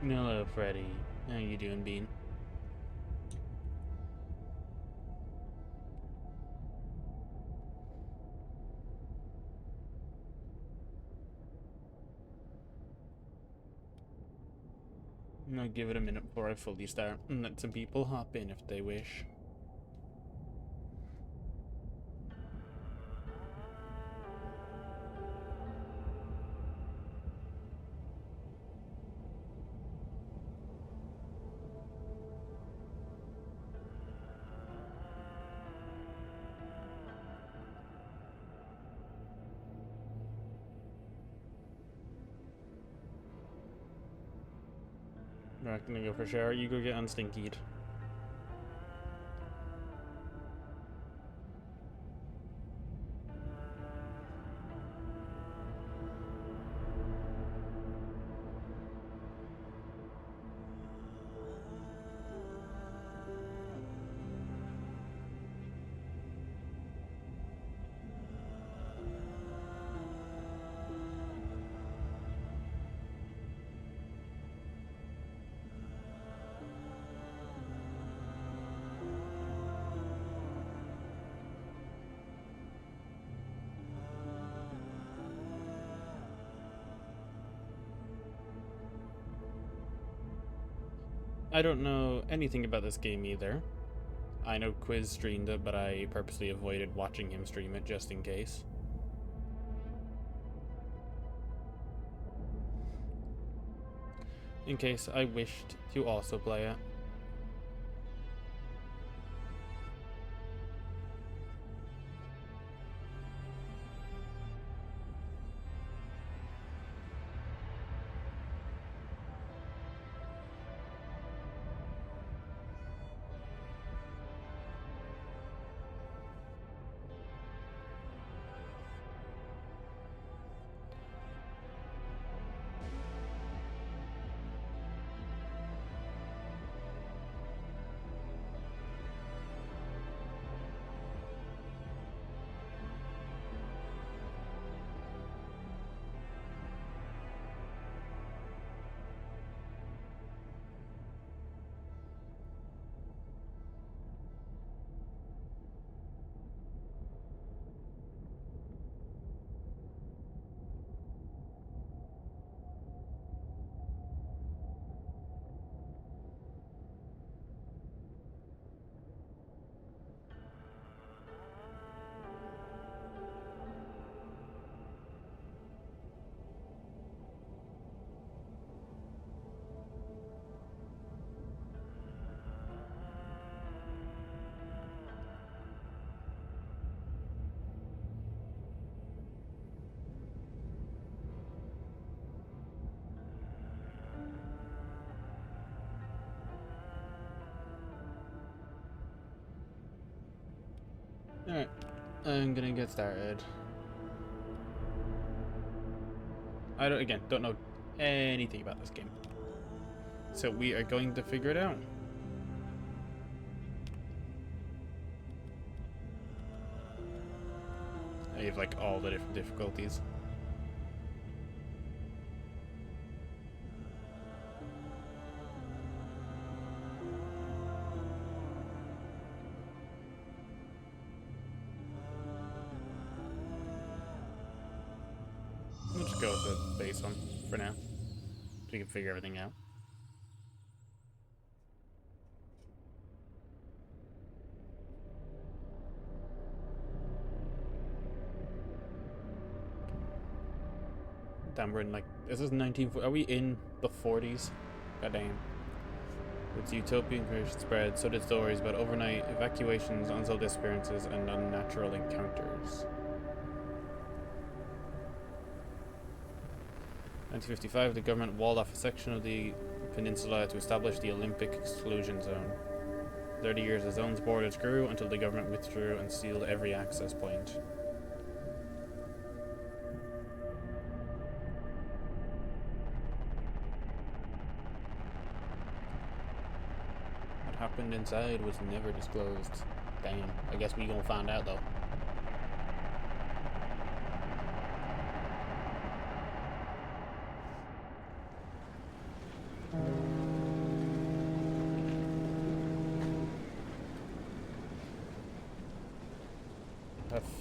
Hello, Freddy. How you doing, Bean? I'll give it a minute before I fully start and let some people hop in if they wish. Not gonna go for sure. You go get unstinkied. I don't know anything about this game either. I know Quiz streamed it, but I purposely avoided watching him stream it just in case. In case I wished to also play it. Alright, I'm gonna get started. I don't know anything about this game. So we are going to figure it out. I have like all the different difficulties. We'll just go with the base one for now, so we can figure everything out. Damn, we're in like, this is 19, are we in the 40s? God damn. Its utopian creation spread, so did stories about overnight evacuations, unsolved disappearances, and unnatural encounters. 1955, the government walled off a section of the peninsula to establish the Olympic exclusion zone. 30 years, the zone's borders grew until the government withdrew and sealed every access point. What happened inside was never disclosed. Damn, I guess we gonna find out though.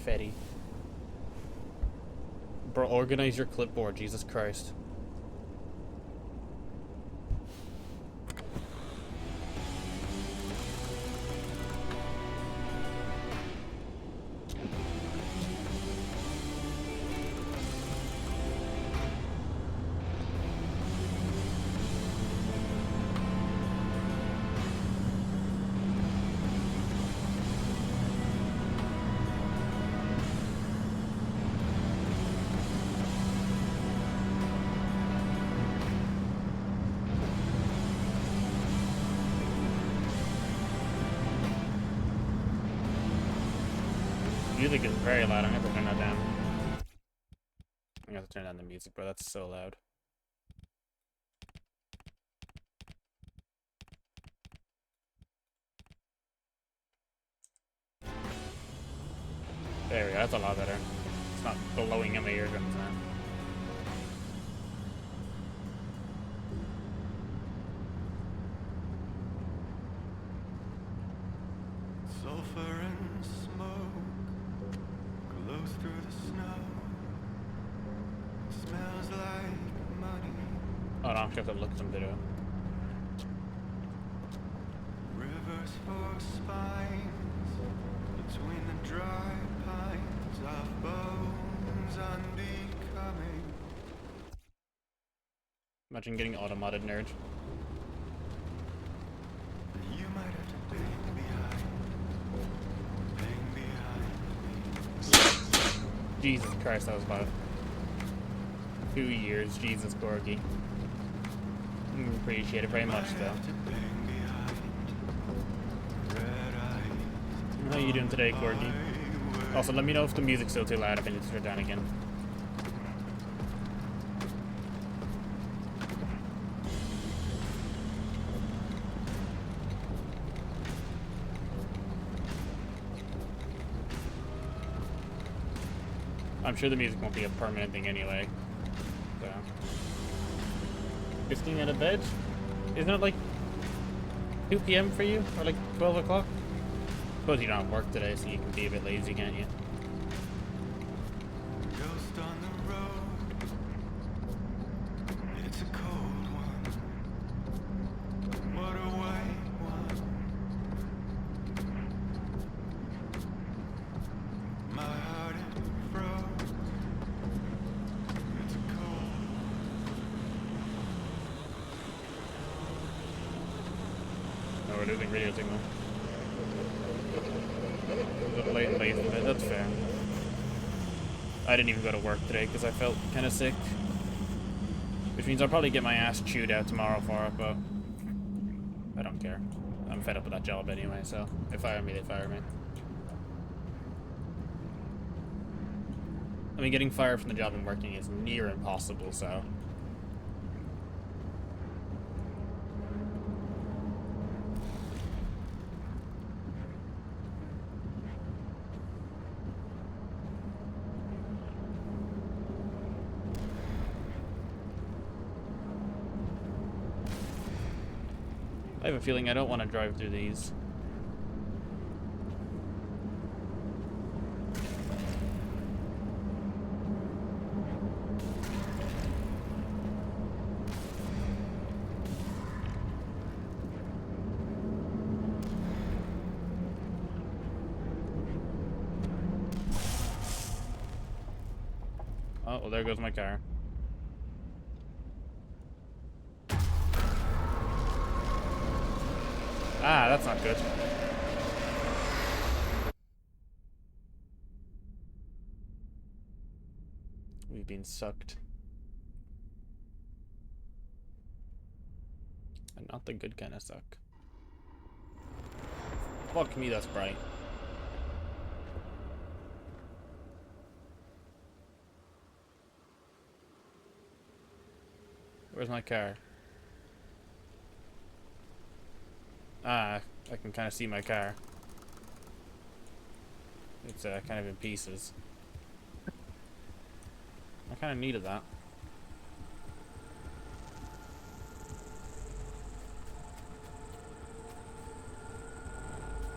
confetti. Bro, organize your clipboard, Jesus Christ. Music is very loud. I'm gonna have to turn that down. I'm gonna have to turn down the music, bro. That's so loud. There we go. That's a lot better. It's not blowing in my eardrums now. Sulfur and smoke glows through the snow. Smells like money. Oh, no, I'm sure I have to look at some video. Rivers for spines between the dry pines of bones unbecoming. Imagine getting automodded, nerd. You might have to bang behind me. Jesus Christ, that was about 2 years. Jesus, Gorgie. Appreciate it very much, though. How you doing today, Gorgie? Also, let me know if the music's still too loud if I need to turn it down again. I'm sure the music won't be a permanent thing anyway. So. Just getting out of bed? Isn't it like 2 p.m. for you? Or like 12 o'clock? Suppose you don't have work today, so you can be a bit lazy, can't you? Ghost on the road. It's a cold one. What a white one. My heart it froze. It's a cold. No, we're losing radio signal. A little late in bed, that's fair. I didn't even go to work today because I felt kind of sick. Which means I'll probably get my ass chewed out tomorrow for it, but I don't care. I'm fed up with that job anyway, so if they fire me, they fire me. I mean, getting fired from the job I'm working is near impossible, so... I have a feeling I don't want to drive through these. Oh, well, there goes my car. Ah, that's not good. We've been sucked. And not the good kind of suck. Fuck me, that's bright. Where's my car? Ah, I can kind of see my car. It's kind of in pieces. I kind of needed that.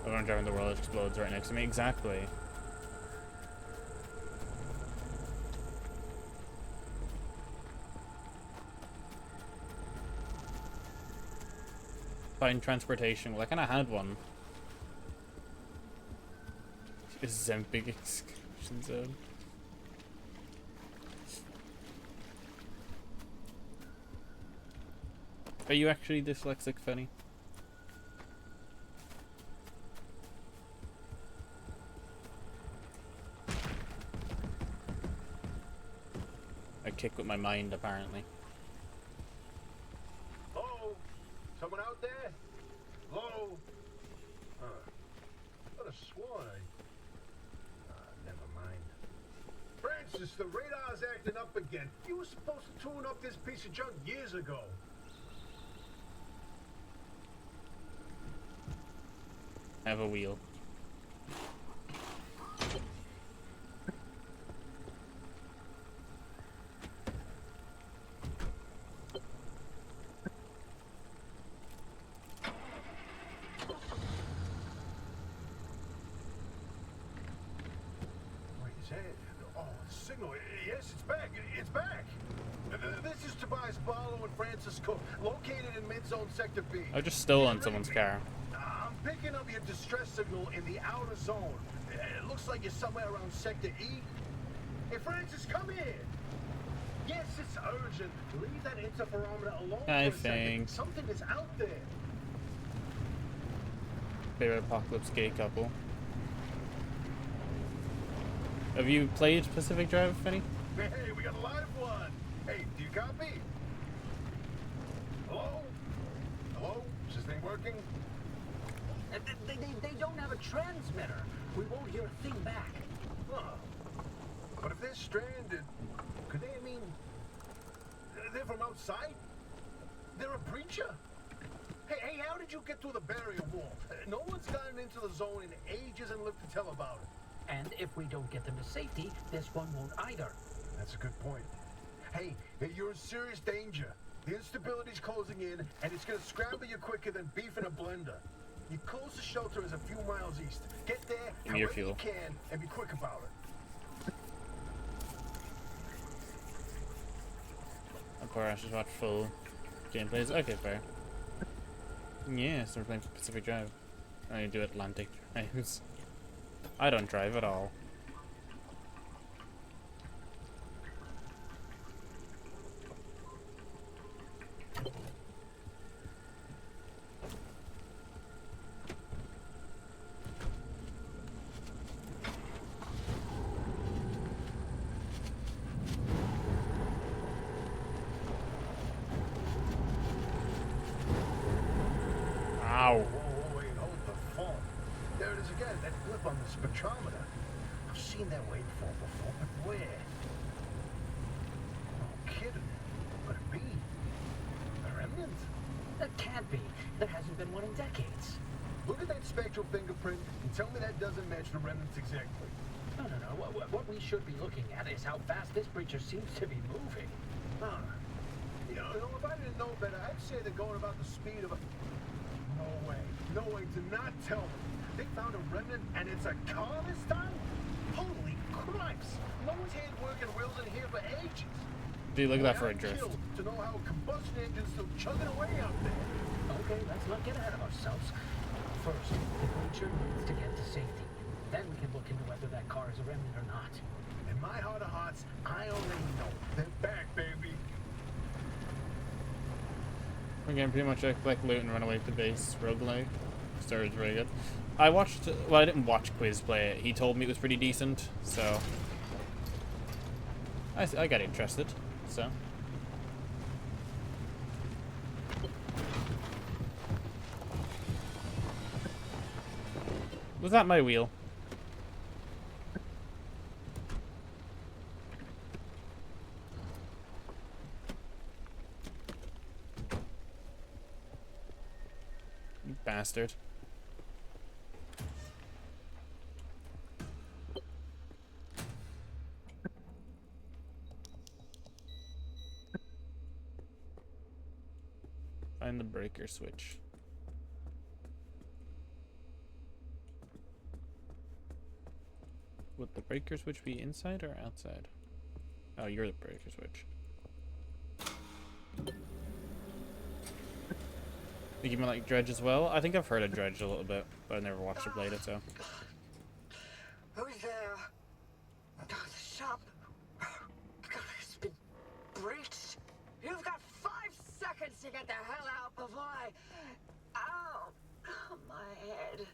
I'm driving the world explodes right next to me. Exactly. find transportation. Well, I kind of had one. Zempic exclusion zone. Are you actually dyslexic, Fanny? I kick with my mind, apparently. Hello? Someone out there? Hello? Huh. Could have sworn never mind. Francis, the radar's acting up again. You were supposed to tune up this piece of junk years ago. I have a wheel. Wait, is that... Oh, the signal. Yes, it's back. It's back. This is Tobias Barlow and Francis Cook, located in mid-zone sector B. I just stolen someone's car. I'm picking up your distress signal in the outer zone. It looks like you're somewhere around sector E. Hey, Francis, come here. Yes, it's urgent. Leave that interferometer alone for a second. Something is out there. Favorite apocalypse gay couple. Have you played Pacific Drive, Fanny? Hey, we got a live one. Hey, do you copy? Hello? Hello? Is this thing working? They don't have a transmitter. We won't hear a thing back. Huh. But if they're stranded, could they, they're from outside? They're a preacher? Hey, how did you get through the barrier wall? No one's gotten into the zone in ages and lived to tell about it. And if we don't get them to safety, this one won't either. That's a good point. Hey, you're in serious danger. The instability's closing in, and it's gonna scramble you quicker than beef in a blender. Your closest shelter is a few miles east. Get there however you can, and be quick about it. Of course, I should watch full gameplays. Okay, fair. Yeah, so we're playing Pacific Drive. I do Atlantic drives. I don't drive at all. Ow. Whoa, wait, hold the phone. There it is again, that blip on the spectrometer. I've seen that waveform before, but where? No kidding. Could it be? A remnant? That can't be. There hasn't been one in decades. Look at that spectral fingerprint and tell me that doesn't match the remnants exactly. No. What we should be looking at is how fast this creature seems to be moving. Huh. You know, if I didn't know better, I'd say they're going about the speed of a... No way, do not tell me. They found a remnant and it's a car this time? Holy cripes! No one's hand working wheels in here for ages. Do you look at that for a drift? To know how a combustion engine's still chugging away out there. Okay, let's not get ahead of ourselves. First, the creature needs to get to safety. Then we can look into whether that car is a remnant or not. In my heart of hearts, I already know. They're back, baby. Again, pretty much I collect loot and run away to base. Roguelike. Story's very good. I watched... Well, I didn't watch Quiz play it. He told me it was pretty decent, so... I got interested, so... Was that my wheel? You bastard. Find the breaker switch. Would the breaker switch be inside or outside? Oh, you're the breaker switch. You give me like Dredge as well? I think I've heard of Dredge a little bit, but I never watched or played it, so. Who's there? The shop has been breached. You've got 5 seconds to get the hell out before I... Ow! My head.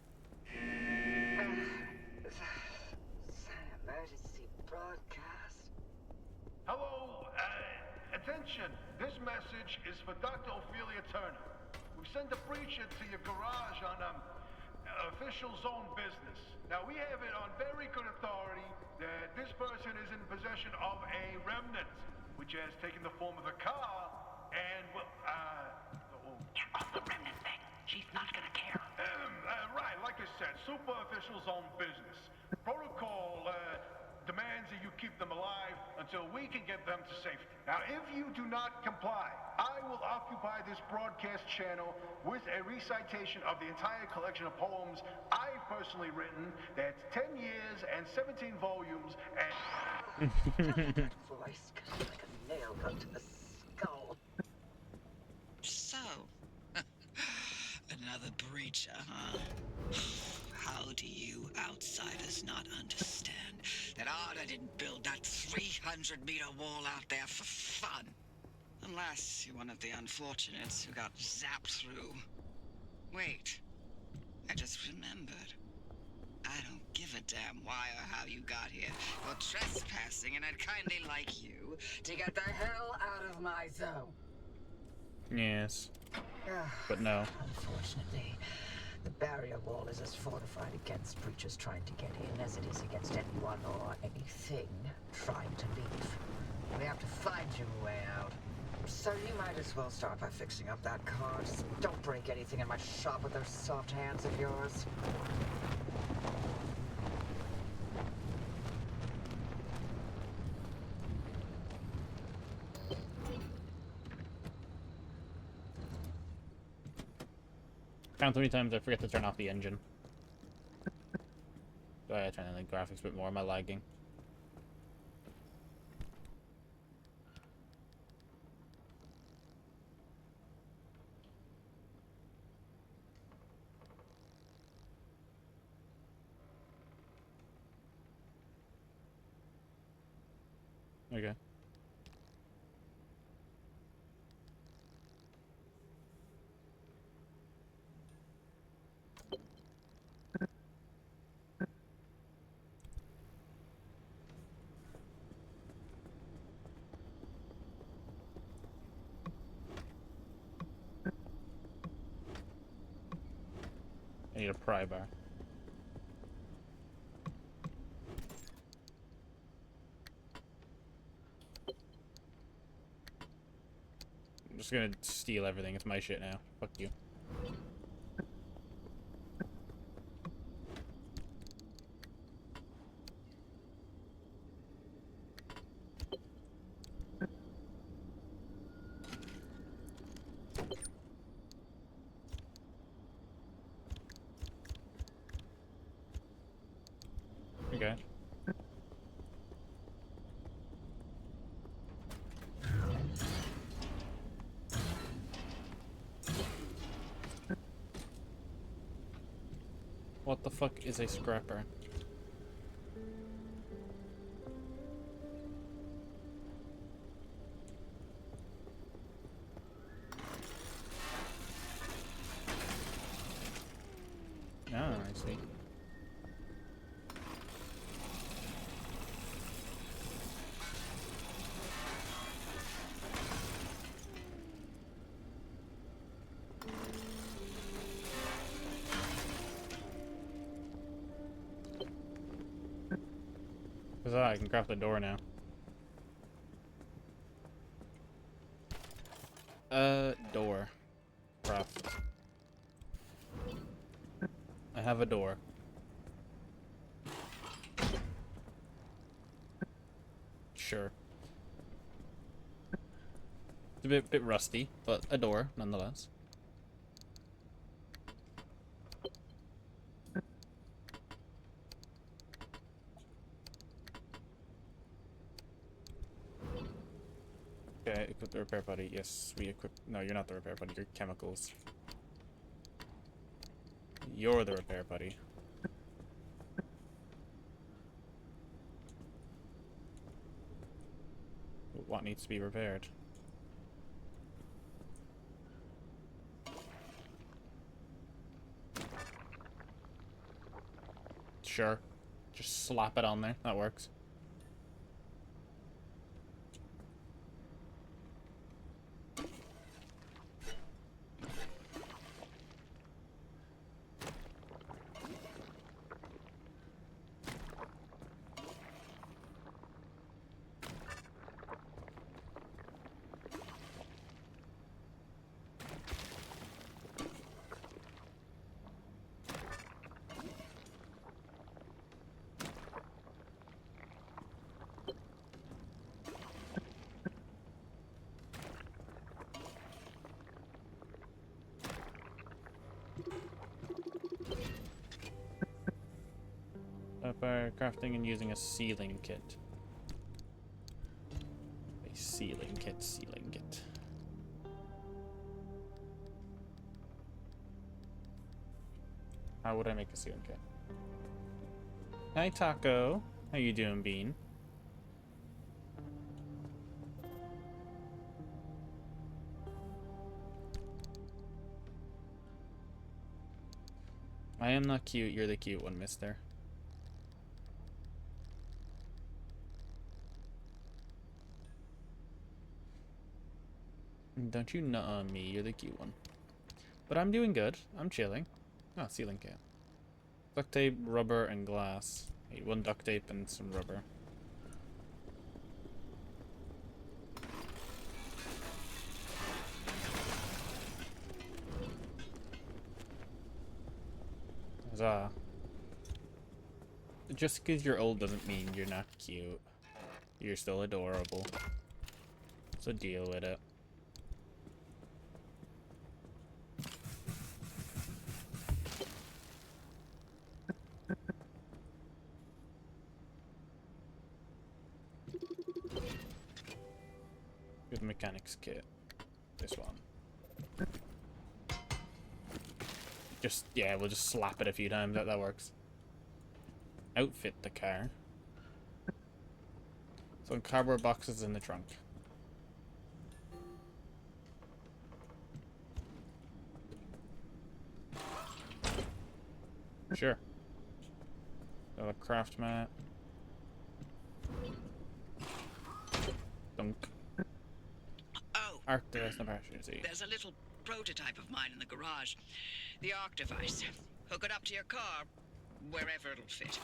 It's an emergency broadcast. Hello, attention. This message is for Dr. Ophelia Turner. We sent a breacher to your garage on official zone business. Now, we have it on very good authority that this person is in possession of a remnant, which has taken the form of a car, and, well, Get off the remnant thing. She's not gonna care. right, like I said, super official zone business. Protocol, demands that you keep them alive until we can get them to safety. Now, if you do not comply, I will occupy this broadcast channel with a recitation of the entire collection of poems I've personally written. That's 10 years and 17 volumes and... That voice goes like a nail gun to the skull. So, another breacher, huh? How do you outsiders not understand that Arda didn't build that 300-meter wall out there for fun? Unless you're one of the unfortunates who got zapped through. Wait, I just remembered. I don't give a damn why or how you got here. You're trespassing, and I'd kindly like you To get the hell out of my zone. Yes. But no. Unfortunately, the barrier wall is as fortified against breachers trying to get in as it is against anyone or anything trying to leave. We have to find you a way out. So you might as well start by fixing up that car. Just don't break anything in my shop with those soft hands of yours. Count how many times I forget to turn off the engine. So I turn on the graphics a bit more. Am I lagging? Okay. I need a pry bar. I'm just gonna steal everything. It's my shit now. Fuck you. Okay. What the fuck is a scrapper? Ah, I see. I can craft the door now. Door. Craft. I have a door. Sure. It's a bit rusty, but a door nonetheless. Okay, equip the repair buddy. Yes, we equip. No, you're not the repair buddy. You're chemicals. You're the repair buddy. What needs to be repaired? Sure. Just slap it on there. That works. By crafting and using a sealing kit. A sealing kit, sealing kit. How would I make a sealing kit? Hi, Taco. How you doing, Bean? I am not cute. You're the cute one, mister. Don't you nut on me, you're the cute one. But I'm doing good. I'm chilling. Ah, sealing kit. Duct tape, rubber, and glass. I need 1 duct tape and some rubber. Huzzah. Just because you're old doesn't mean you're not cute. You're still adorable. So deal with it. Good mechanics kit. This one. Just, yeah, we'll just slap it a few times. That works. Outfit the car. Some cardboard boxes in the trunk. Sure. A craft mat. Dunk. Oh, Arc the rest of opportunity. there's a little prototype of mine in the garage. The arc device. Hook it up to your car, wherever it'll fit.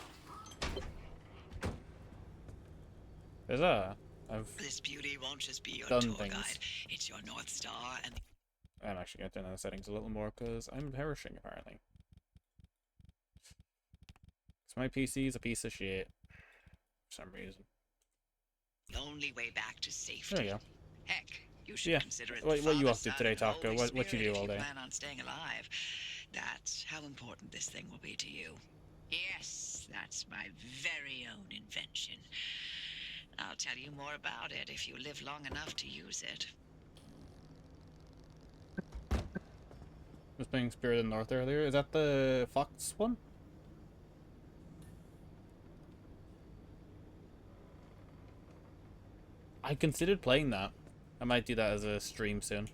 I've This beauty won't just be your done tour things. guide. It's your North Star and I'm actually going to turn down the settings a little more because I'm perishing apparently. So my PC is a piece of shit for some reason. the only way back to safety. There you go. Heck, you should Yeah. consider it. What the you Father, up to Son, today, and Taco? Holy What you Spirit do if all day? You plan on staying alive. That's how important this thing will be to you. Yes, that's my very own invention. I'll tell you more about it if you live long enough to use it. I was playing Spirit of the North earlier. Is that the Fox one? I considered playing that. I might do that as a stream soon.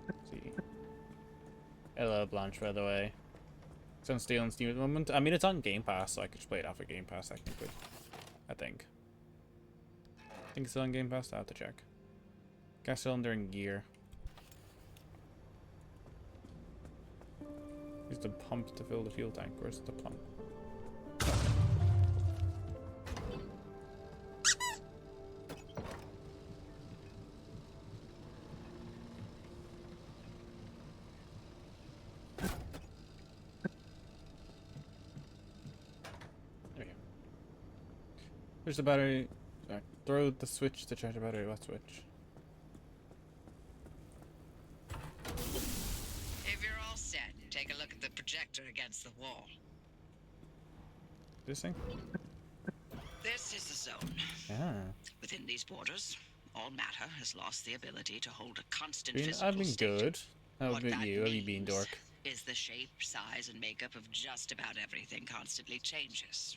Let's see. Hello, Blanche, by the way. It's on Steam at the moment. I mean, it's on Game Pass, so I could just play it off of Game Pass, technically. I think it's on Game Pass. I have to check. Gas cylinder and gear. Use the pump to fill the fuel tank. Where's the pump? There we go. There's the battery. Throw the switch to charge the battery. What switch? If you're all set, take a look at the projector against the wall. This thing? This is the zone. Ah. Within these borders, all matter has lost the ability to hold a constant I've physical been state. good. How What about that you? How you been, means dork? is the shape, size, and makeup of just about everything constantly changes.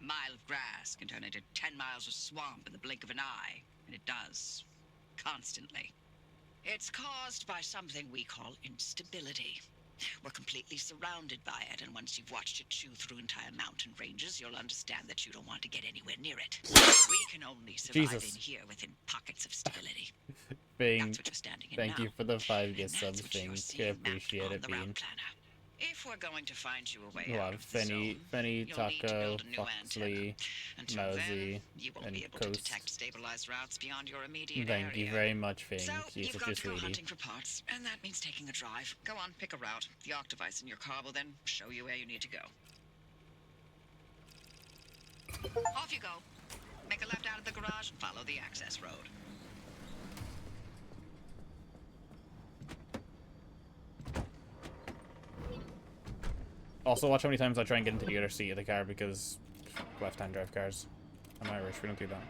A mile of grass can turn into 10 miles of swamp in the blink of an eye, and it does. Constantly. It's caused by something we call instability. We're completely surrounded by it, and once you've watched it chew through entire mountain ranges, you'll understand that you don't want to get anywhere near it. We can only survive Jesus. in here within pockets of stability. Bing. That's what you're standing in Thank now. you for the 5 And gift that's subs, what you're Bing. seeing mapped Appreciate on it, the Bean. route planner. If we're going to find you a way We'll out have of the zone, Fenny, you'll need to Taco, build a new Foxley, antenna. Until Mousy, then, you won't and be able to Coast. detect stabilized routes beyond your immediate Thank you area. very much, Fing. So, You're you've such got a to go sweetie. hunting for parts, and that means taking a drive. Go on, pick a route. The Octavice in your car will then show you where you need to go. Off you go. Make a left out of the garage and follow the access road. Also, watch how many times I try and get into the other seat of the car because left-hand drive cars. I'm Irish, we don't do that.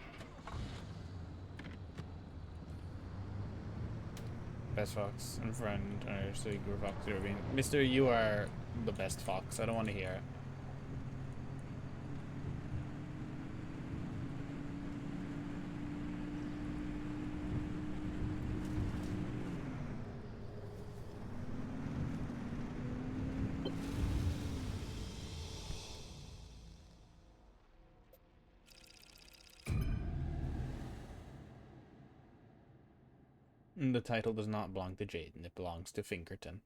Best Fox and friend, so you were Fox, you're being. Mister, you are the best Fox. I don't want to hear it. The title does not belong to Jaden, it belongs to Finkerton.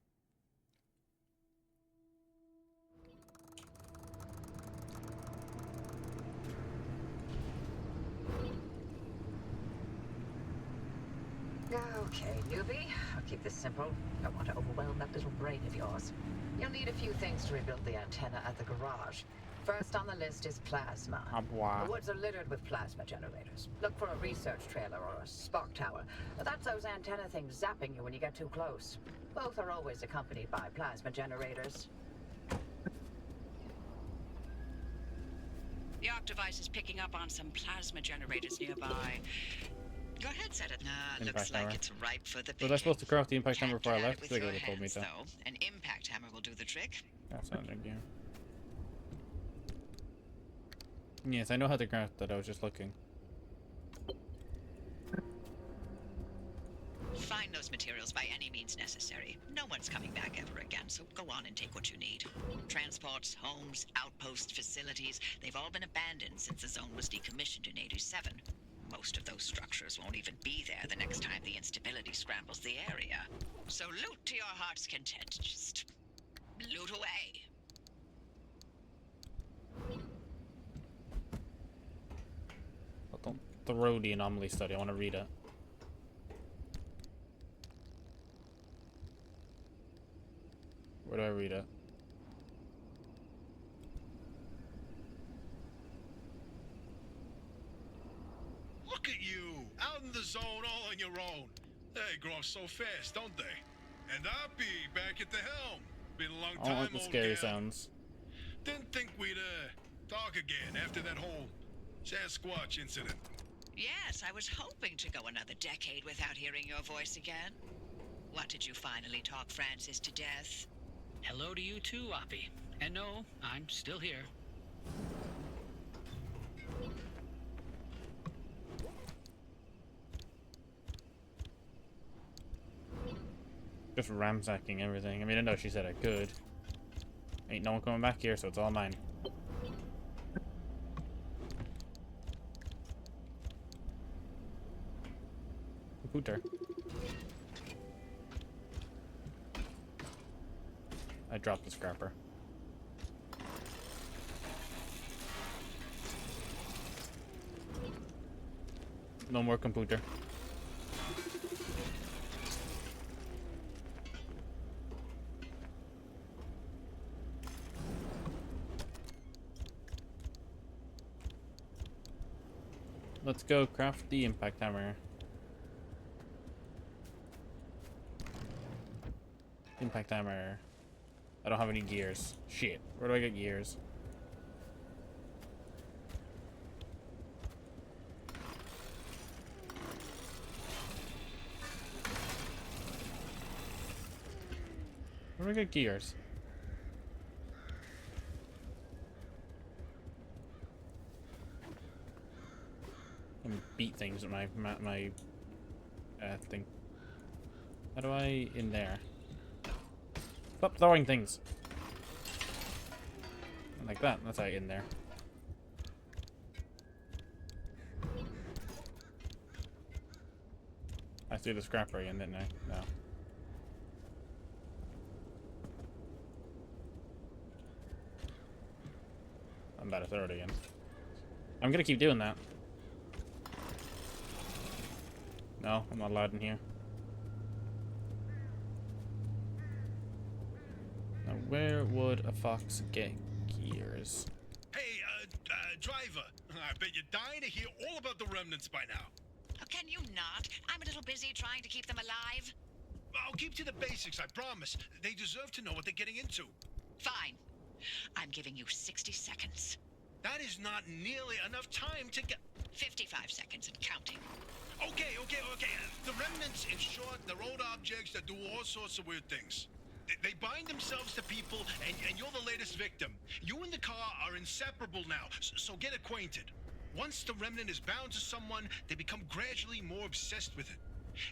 Okay, newbie. I'll keep this simple. Don't want to overwhelm that little brain of yours. You'll need a few things to rebuild the antenna at the garage. First on the list is plasma. The woods are littered with plasma generators. Look for a research trailer or a spark tower. That's those antenna things zapping you when you get too close. Both are always accompanied by plasma generators. The Octavice is picking up on some plasma generators nearby. Go ahead, set it. Looks hammer. like it's ripe for the Was I supposed to craft the impact hammer before I left? They They would have told me so. though. An impact hammer will do the trick. That sounds like you. Yes, I know how to craft that, I was just looking. Find those materials by any means necessary. No one's coming back ever again, so go on and take what you need. Transports, homes, outposts, facilities, they've all been abandoned since the zone was decommissioned in 87. Most of those structures won't even be there the next time the instability scrambles the area. So loot to your heart's content. Just loot away. Don't throw the anomaly study, I want to read it. Where do I read it? Look at you, out in the zone all on your own. They grow up so fast, don't they? And I'll be back at the helm. Been a long I don't time, like the old scary gal. sounds. Didn't think we'd talk again after that whole Sasquatch incident. Yes, I was hoping to go another decade without hearing your voice again. What, did you finally talk Francis to death? Hello to you too, Oppie. And no, I'm still here. Just ransacking everything. I mean, I know she said I could. Ain't no one coming back here, so it's all mine. Computer. I dropped the scrapper. No more computer. Let's go craft the impact hammer. Impact hammer. I don't have any gears. Shit. Where do I get gears? Where do we get gears? And beat things with my thing. How do I in there? Stop throwing things. Like that. That's how I get in there. I threw the scrapper again, didn't I? No. I'm about to throw it again. I'm gonna keep doing that. No, I'm not allowed in here. Now, where would a fox get gears? Hey, driver. I bet you're dying to hear all about the remnants by now. Oh, can you not? I'm a little busy trying to keep them alive. I'll keep to the basics, I promise. They deserve to know what they're getting into. Fine. I'm giving you 60 seconds. That is not nearly enough time to get... 55 seconds and counting. Okay. The remnants, in short, they're old objects that do all sorts of weird things. They bind themselves to people, and you're the latest victim. You and the car are inseparable now, so get acquainted. Once the remnant is bound to someone, they become gradually more obsessed with it.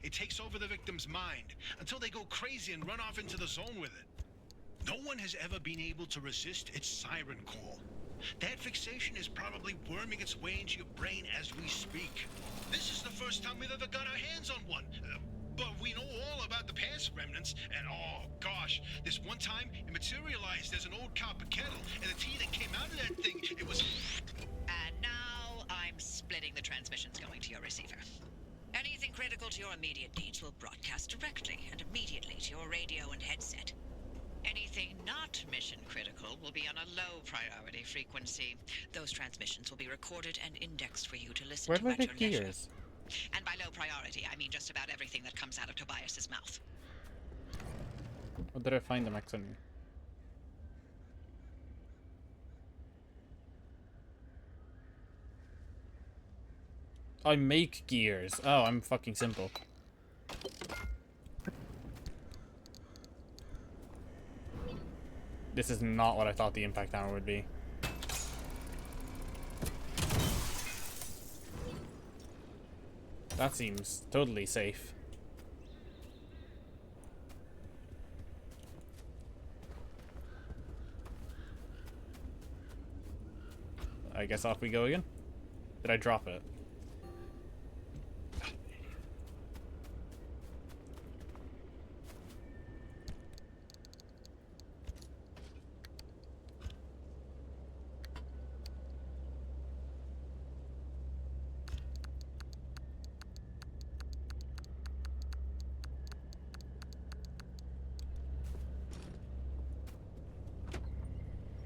It takes over the victim's mind, until they go crazy and run off into the zone with it. No one has ever been able to resist its siren call. That fixation is probably worming its way into your brain as we speak. This is the first time we've ever got our hands on one. But we know all about the past remnants, and oh gosh, this one time it materialized as an old copper kettle, and the tea that came out of that thing, it was... And now I'm splitting the transmissions going to your receiver. Anything critical to your immediate needs will broadcast directly and immediately to your radio and headset. Anything not mission critical will be on a low priority frequency. Those transmissions will be recorded and indexed for you to listen Where to do I at your get leisure. gears? And by low priority, I mean just about everything that comes out of Tobias's mouth. Where did I find them, actually? I make gears. Oh, I'm fucking simple. This is not what I thought the impact hammer would be. That seems totally safe. I guess off we go again. Did I drop it?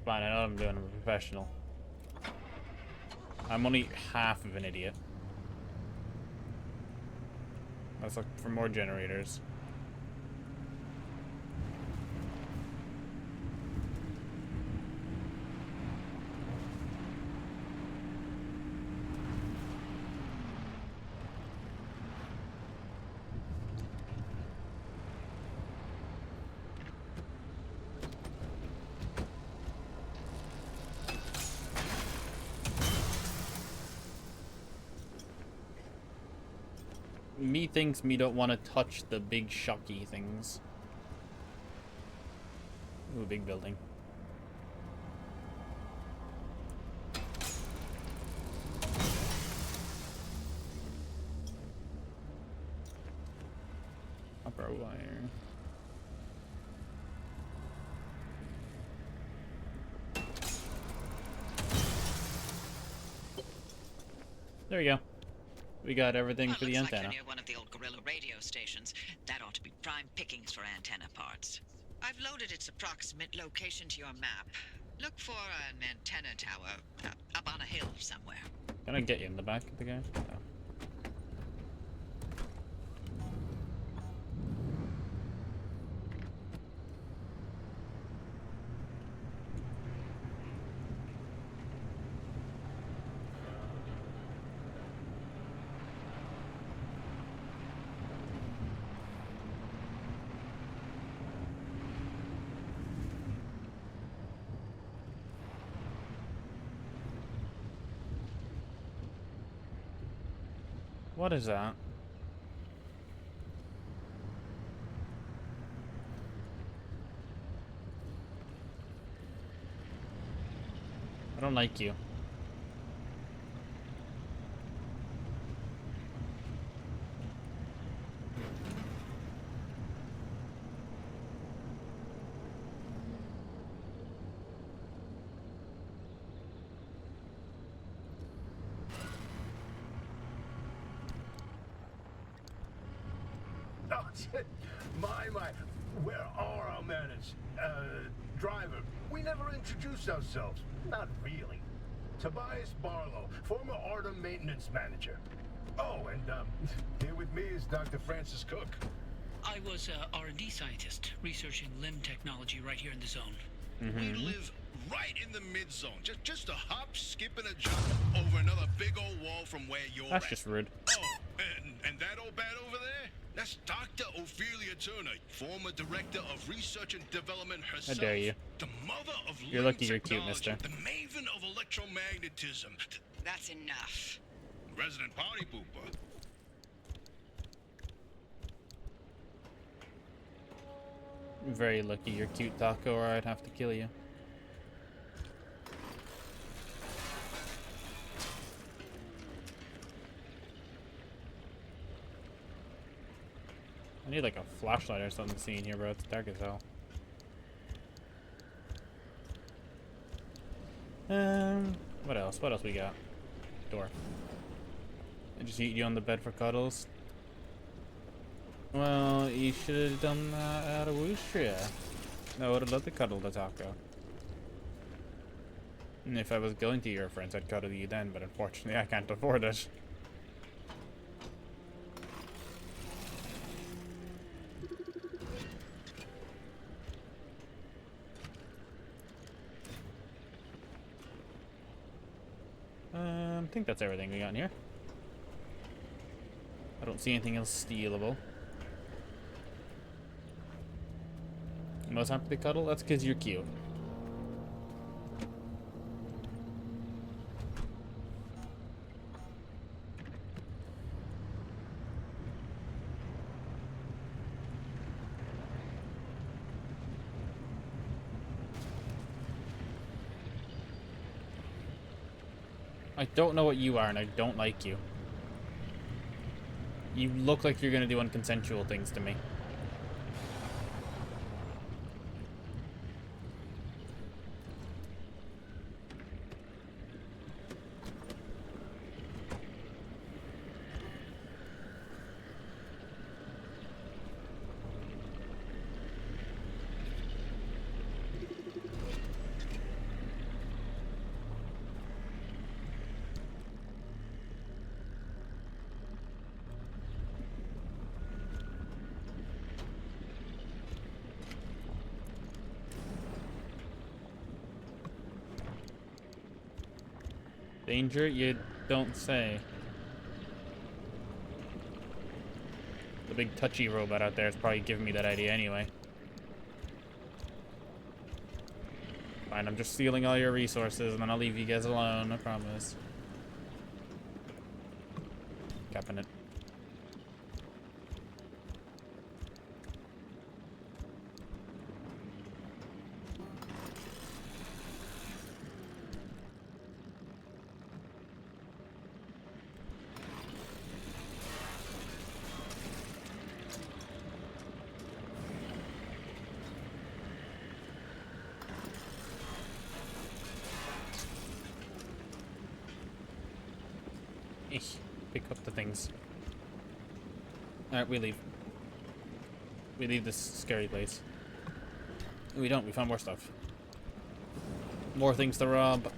Fine, I know what I'm doing. I'm a professional. I'm only half of an idiot. Let's look for more generators. Me thinks me don't want to touch the big shocky things. Ooh, big building. Upper wire. There we go. We got everything for the looks antenna. like you're near one of the old Gorilla radio stations. That ought to be prime pickings for antenna parts. I've loaded its approximate location to your map. Look for an antenna tower up on a hill somewhere. Can I get you in the back of the guy? No. What is that? I don't like you. Oh, my. Where are our manners? Driver, we never introduced ourselves. Not really. Tobias Barlow, former Artem maintenance manager. Oh, and, here with me is Dr. Francis Cook. I was a R&D scientist researching limb technology right here in the zone. We live right in the mid-zone. Just a hop, skip, and a jump over another big old wall from where you're That's at. just rude. Oh, and that old bat over there? That's Dr. Ophelia Turner, former director of research and development herself. How dare you? The mother of You're limb lucky you're cute, technology, mister. the maven of electromagnetism. That's enough. Resident party pooper. I'm very lucky you're cute, Taco, or I'd have to kill you. I need like a flashlight or something to see in here, bro. It's dark as hell. What else? What else we got? Door. I just eat you on the bed for cuddles. Well, you should have done that out of Wusha. I would have loved to cuddle the taco. And if I was going to your friends, I'd cuddle you then, but unfortunately I can't afford it. I think that's everything we got in here. I don't see anything else stealable. Most happy to cuddle? That's because you're cute. I don't know what you are, and I don't like you. You look like you're gonna do unconsensual things to me. Danger? You don't say. The big touchy robot out there is probably giving me that idea anyway. Fine, I'm just stealing all your resources and then I'll leave you guys alone, I promise. Capping it. Pick up the things. Alright, we leave. We leave this scary place. We don't, we found more stuff. More things to rob.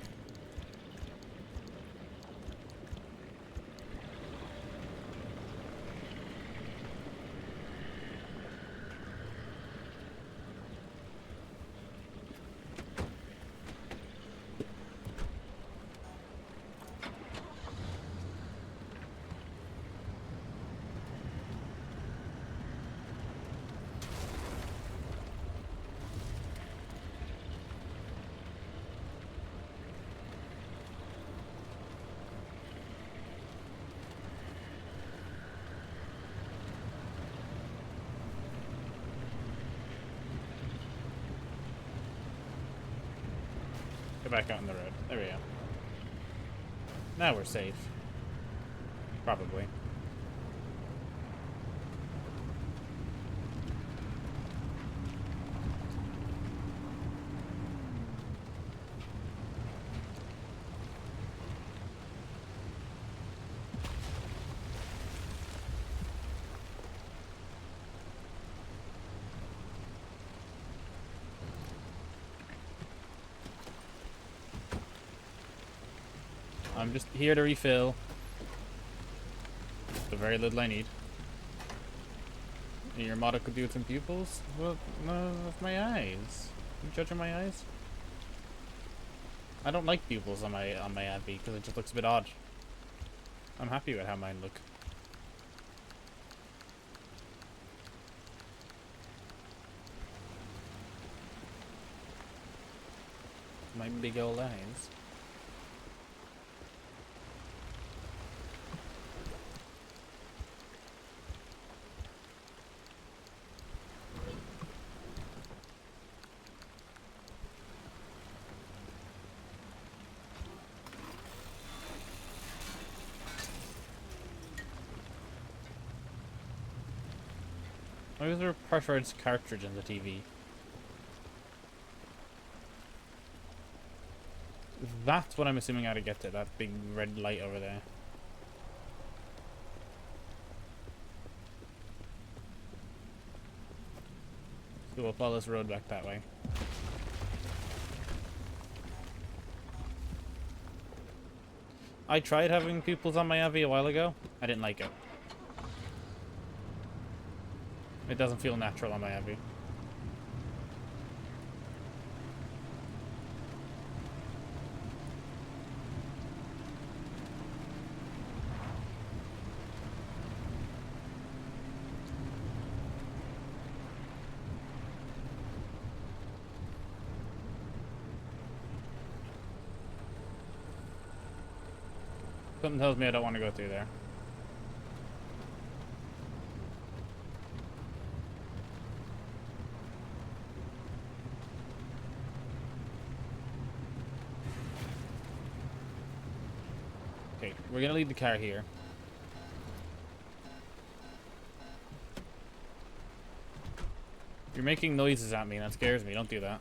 Get back out on the road. There we go. Now we're safe. Probably. I'm just here to refill the very little I need. And your model could do with some pupils? Well, no, with my eyes. You judging my eyes? I don't like pupils on my Abby because it just looks a bit odd. I'm happy with how mine look. My big old eyes. Why is there a preferred cartridge in the TV? That's what I'm assuming how to get to, that big red light over there. So we'll follow this road back that way. I tried having pupils on my Abby a while ago. I didn't like it. It doesn't feel natural on my Abby. Something tells me I don't want to go through there. Okay, we're gonna leave the car here. You're making noises at me, and that scares me. Don't do that.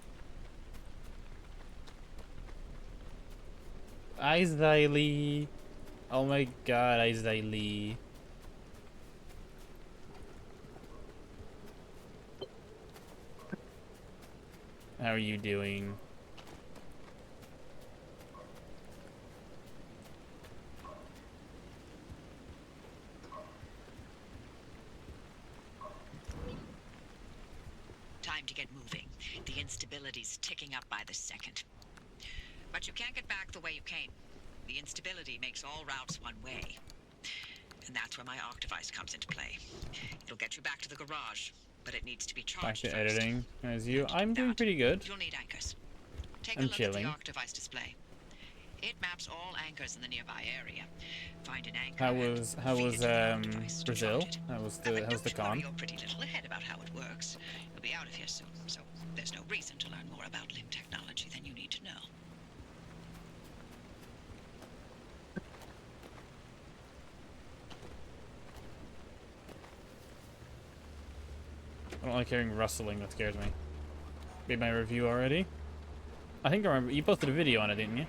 Lee. Oh my god, Lee. How are you doing? Time to get moving. The instability's ticking up by the second. But you can't get back the way you came. The instability makes all routes one way. And that's where my arc device comes into play. It'll get you back to the garage, but it needs to be Back charged to first. editing as you. And I'm doing that, pretty good. You'll need anchors. Take a I'm look at chilling. the arc device display. It maps all anchors in the nearby area. Find an anchor. How and was feed it to the arc device to Brazil? charge it. How's But the don't con? worry your pretty little head about how it works. You'll be out of here soon, so there's no reason to learn more about limb technology than you need to know. I don't like hearing rustling, that scares me. Made my review already? I think I remember, you posted a video on it, didn't you?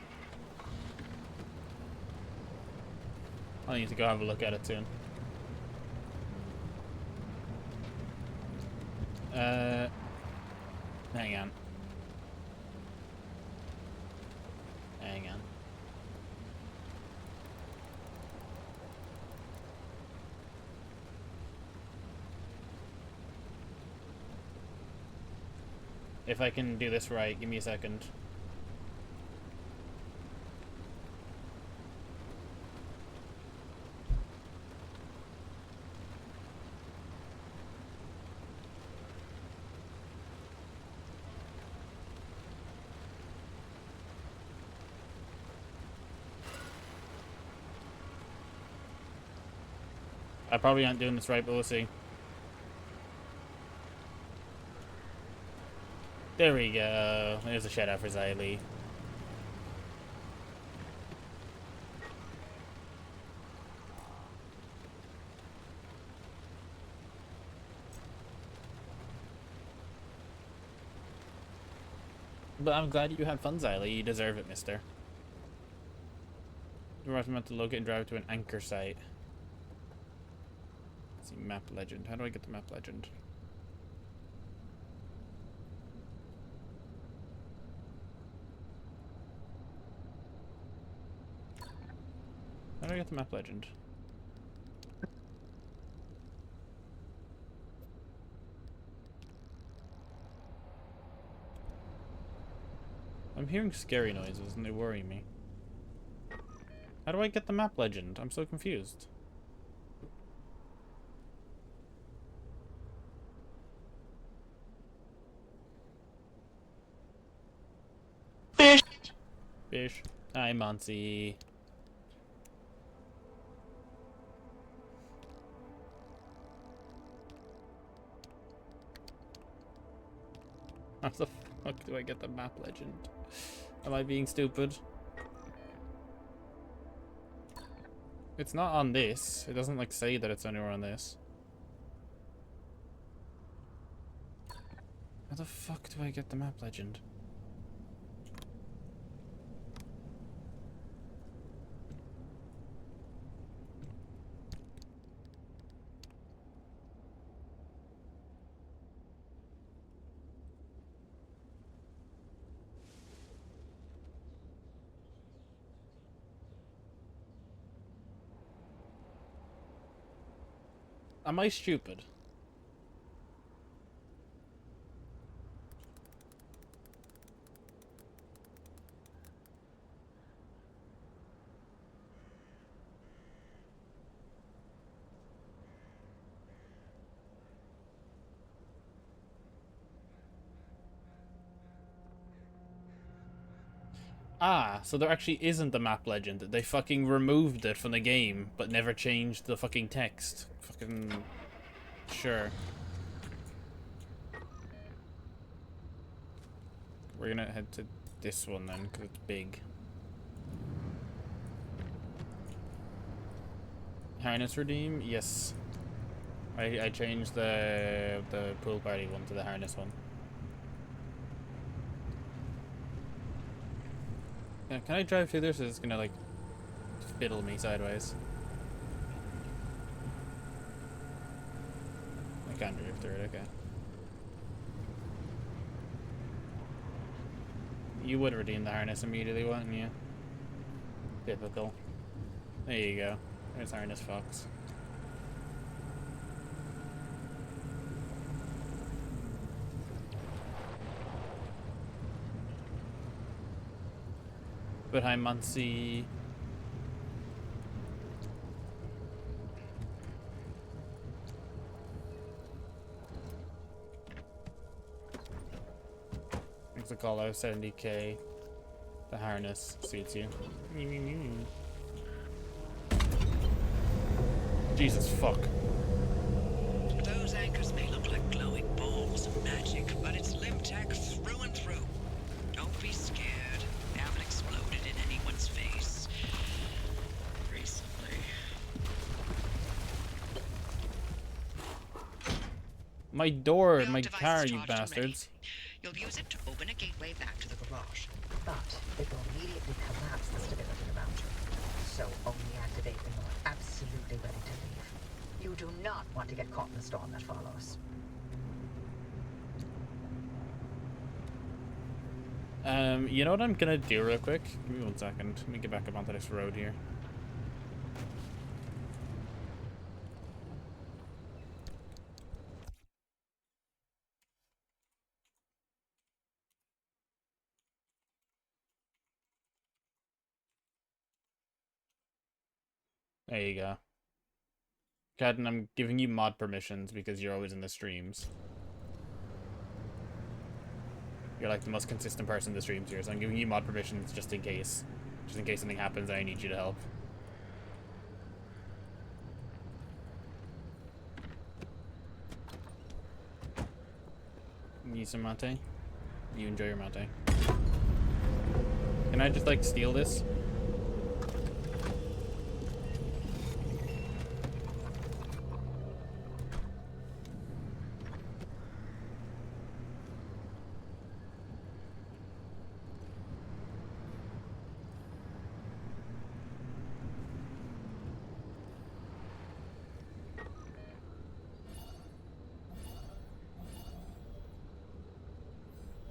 I need to go have a look at it soon. Hang on. Hang on. If I can do this right, give me a second. I probably aren't doing this right, but we'll see. There we go. There's a shout out for Lee. But I'm glad you had fun, Xylee. You deserve it, mister. You're meant to locate and drive to an anchor site. Let's see, map legend. How do I get the map legend? How do I get the map legend? I'm hearing scary noises and they worry me. How do I get the map legend? I'm so confused. Fish. Fish. Hi, Monty. How the fuck do I get the map legend? Am I being stupid? It's not on this. It doesn't like say that it's anywhere on this. How the fuck do I get the map legend? Am I stupid? Ah, so there actually isn't the map legend. They fucking removed it from the game, but never changed the fucking text. Fucking... Sure. We're gonna head to this one then, because it's big. Harness redeem? Yes. I changed the pool party one to the harness one. Yeah, can I drive through this or is it gonna like fiddle me sideways? I can't drive through it, okay. You would redeem the harness immediately, wouldn't you? Typical. There you go. There's Harness Fox. But hi, Muncie. Thanks for the call out, 70k. The harness suits you. Jesus fuck. Those anchors may look like glowing balls of magic, but it's Limtech through and through. Don't be scared. They haven't exploded in anyone's face. Recently. My door, Your my device car, is you charged and ready. bastards. You'll use it to open a gateway back to the garage. But it will immediately collapse the stability around you. So only activate when you're absolutely ready to leave. You do not want to get caught in the storm that follows. You know what I'm gonna do real quick? Give me 1 second. Let me get back up onto this road here. There you go. Cadden, I'm giving you mod permissions because you're always in the streams. You're like the most consistent person in the streams here, so I'm giving you mod permissions just in case. Just in case something happens and I need you to help. Need some mate? You enjoy your mate. Can I just like steal this?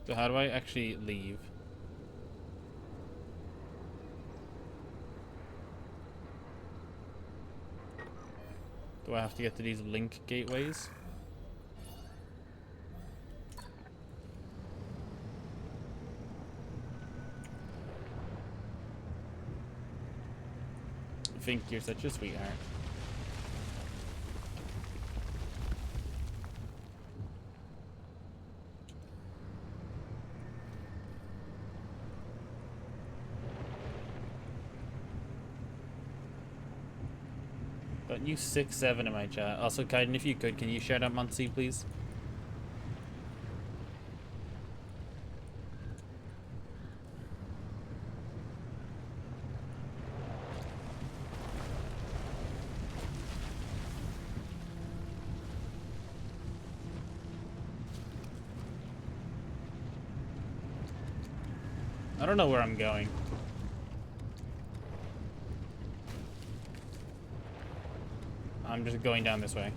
So how do I actually leave? Do I have to get to these link gateways? I think you're such a sweetheart. Got you 6-7 in my chat. Also, Kaiden, if you could, can you share that Muncie, please? I don't know where I'm going. I'm just going down this way.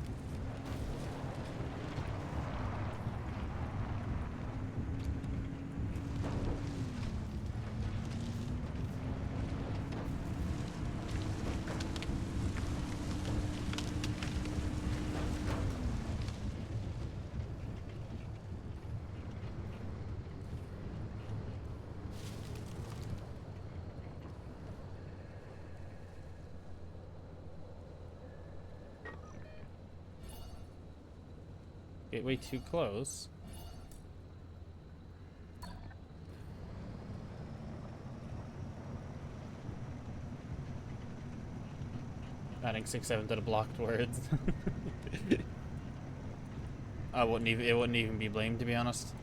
Gateway too close. Adding 6-7 to the blocked words. I wouldn't even. It wouldn't even be blamed, to be honest.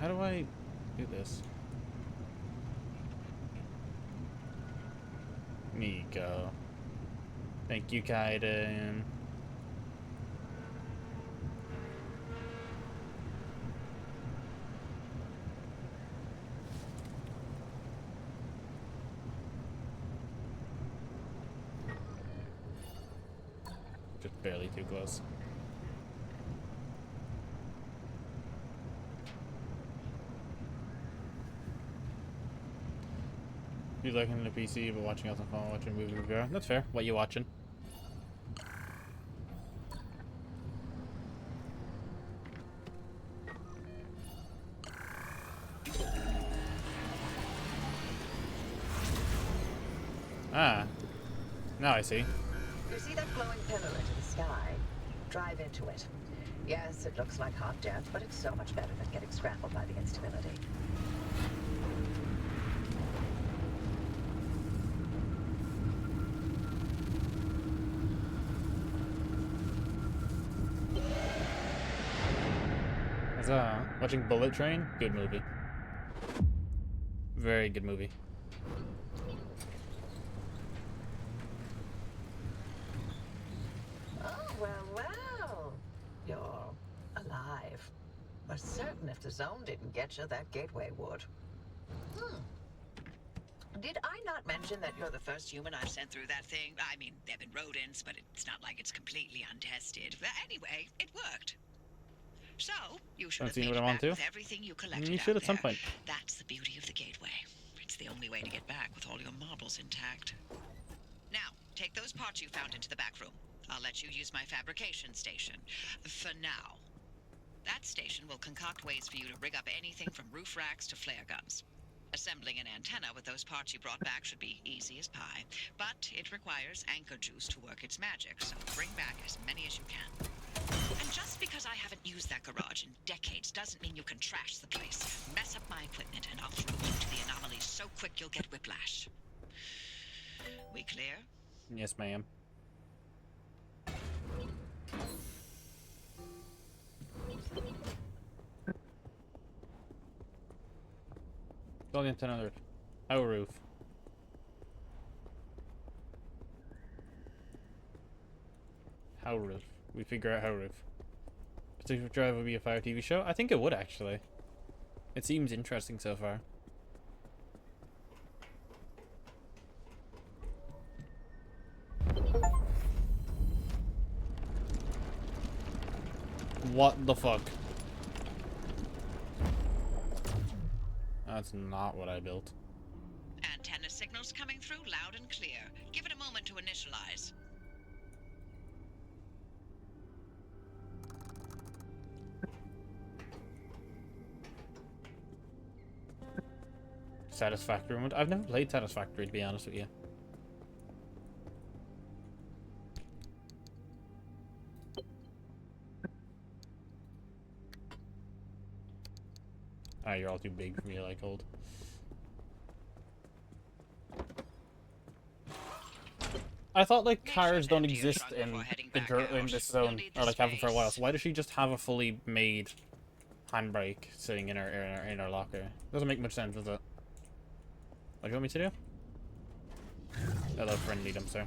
How do I do this? Nico. Thank you, Kaiden. Just barely too close. You looking at the PC but watching else on phone, watching a movie with girl. That's fair. What you watching? Ah. Now I see. You see that glowing pillar into the sky? Drive into it. Yes, it looks like hot death, but it's so much better than getting scrambled by the instability. Watching Bullet Train? Good movie. Very good movie. Oh, well. You're alive. We're certain if the zone didn't get you, that gateway would. Did I not mention that you're the first human I've sent through that thing? I mean, they've been rodents, but it's not like it's completely untested. But anyway, it worked. So, you should have seen made what I it want back to. with everything you collected You should out at some there. point. That's the beauty of the gateway. It's the only way to get back with all your marbles intact. Now, take those parts you found into the back room. I'll let you use my fabrication station. For now. That station will concoct ways for you to rig up anything from roof racks to flare guns. Assembling an antenna with those parts you brought back should be easy as pie, but it requires anchor juice to work its magic, so bring back as many as you can. And just because I haven't used that garage in decades doesn't mean you can trash the place. Mess up my equipment and I'll throw you to the anomalies so quick you'll get whiplash. We clear? Yes, ma'am. Call the antenna alert. How roof. How roof. We figure out how roof. Particular Drive would be a Fire TV show? I think it would actually. It seems interesting so far. What the fuck? That's not what I built. Antenna signals coming through loud and clear. Give it a moment to initialize. Satisfactory mode. I've never played Satisfactory, to be honest with you. Ah, you're all too big for me to like hold. I thought like cars don't exist in in this zone, or like haven't for a while. So why does she just have a fully made handbrake sitting in her locker? Doesn't make much sense, does it? What do you want me to do? Hello, friendly dumpster.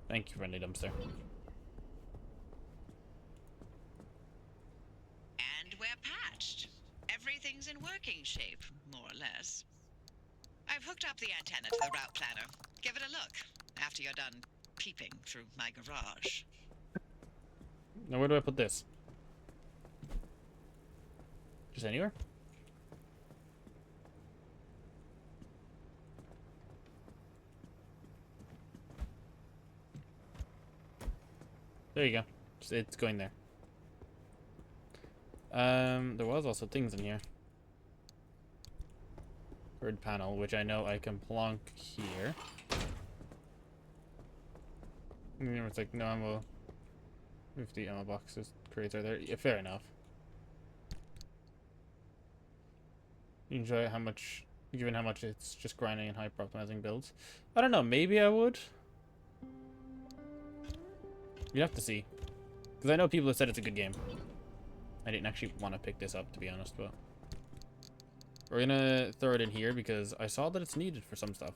Thank you, friendly dumpster. And we're patched. Everything's in working shape, more or less. I've hooked up the antenna to the route planner. Give it a look after you're done peeping through my garage. Now, where do I put this? Just anywhere? There you go. It's going there. There was also things in here. Third panel, which I know I can plonk here. It's like no ammo. 50 ammo boxes, crates are there. Yeah, fair enough. You enjoy how much, given how much it's just grinding and hyper optimizing builds. I don't know, maybe I would. You have to see. Because I know people have said it's a good game. I didn't actually want to pick this up, to be honest, but... We're gonna throw it in here because I saw that it's needed for some stuff.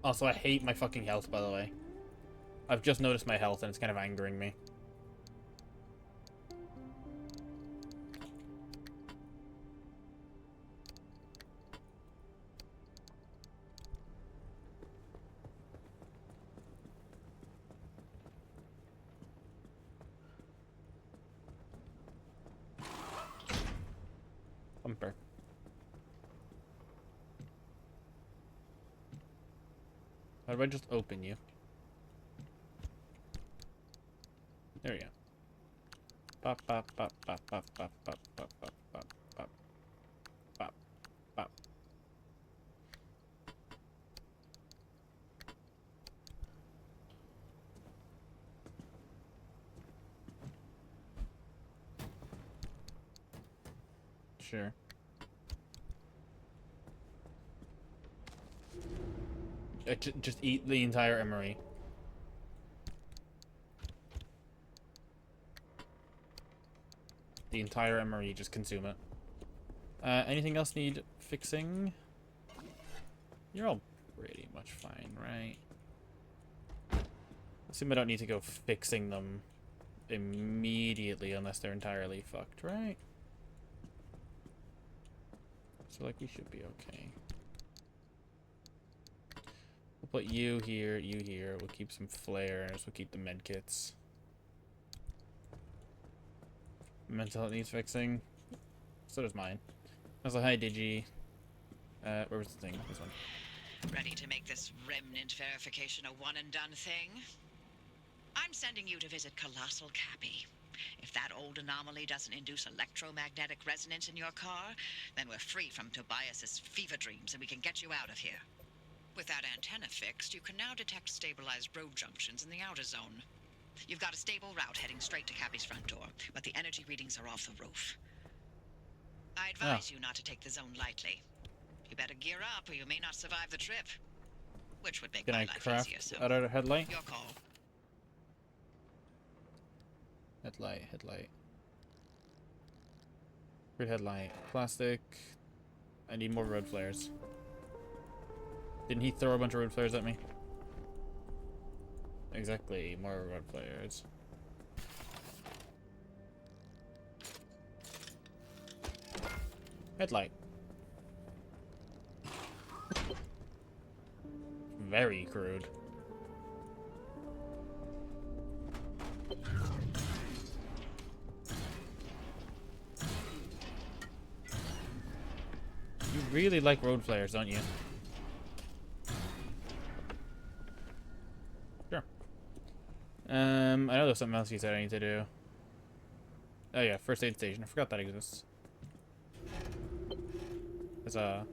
Also, I hate my fucking health, by the way. I've just noticed my health and it's kind of angering me. Bumper. How do I just open you? There we go. Pop, pop, pop, pop, pop, pop, pop, pop, pop, pop, pop, pop, pop. Sure. Just eat the entire emery. The entire emery, just consume it. Anything else need fixing? You're all pretty much fine, right? Assume I don't need to go fixing them immediately unless they're entirely fucked, right? So, like, we should be okay. We'll put you here, you here. We'll keep some flares. We'll keep the medkits. Mental health needs fixing. So does mine. Also, hi, Digi. Where was the thing? This one. Ready to make this remnant verification a one-and-done thing? I'm sending you to visit Colossal Cappy. If that old anomaly doesn't induce electromagnetic resonance in your car, then we're free from Tobias's fever dreams and we can get you out of here. With that antenna fixed, you can now detect stabilized road junctions in the outer zone. You've got a stable route heading straight to Cappy's front door, but the energy readings are off the roof. I advise you not to take the zone lightly. You better gear up or you may not survive the trip. Which would make Can my I life craft easier, so another headlight? your call. Headlight. Grid headlight. Plastic. I need more road flares. Didn't he throw a bunch of road flares at me? Exactly, more road flares. Headlight. Very crude. You really like road flares, don't you? Sure. I know there's something else you said I need to do. Oh yeah, first aid station. I forgot that exists. There's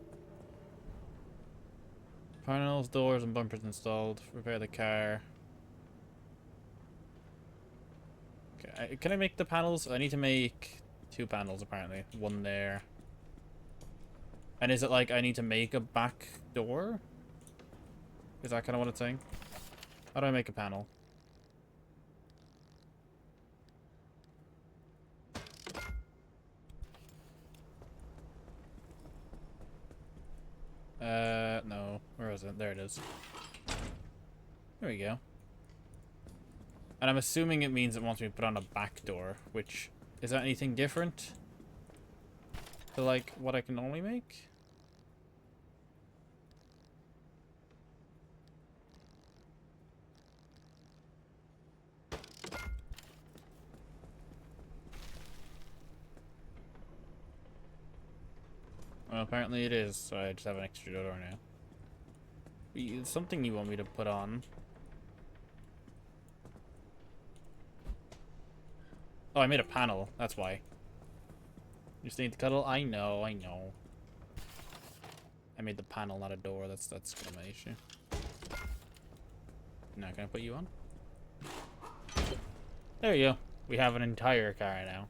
panels, doors, and bumpers installed. Repair the car. Okay, can I make the panels? I need to make 2 panels apparently. One there. And is it like I need to make a back door? Is that kind of what it's saying? How do I make a panel? No. Where is it? There it is. There we go. And I'm assuming it means it wants me to put on a back door, which... Is that anything different to, like, what I can normally make? Well, apparently it is, so I just have an extra door now. It's something you want me to put on. Oh, I made a panel. That's why. You just need to cuddle? I know, I know. I made the panel, not a door. That's kind of my issue. Now, can I put you on? There you go. We have an entire car now.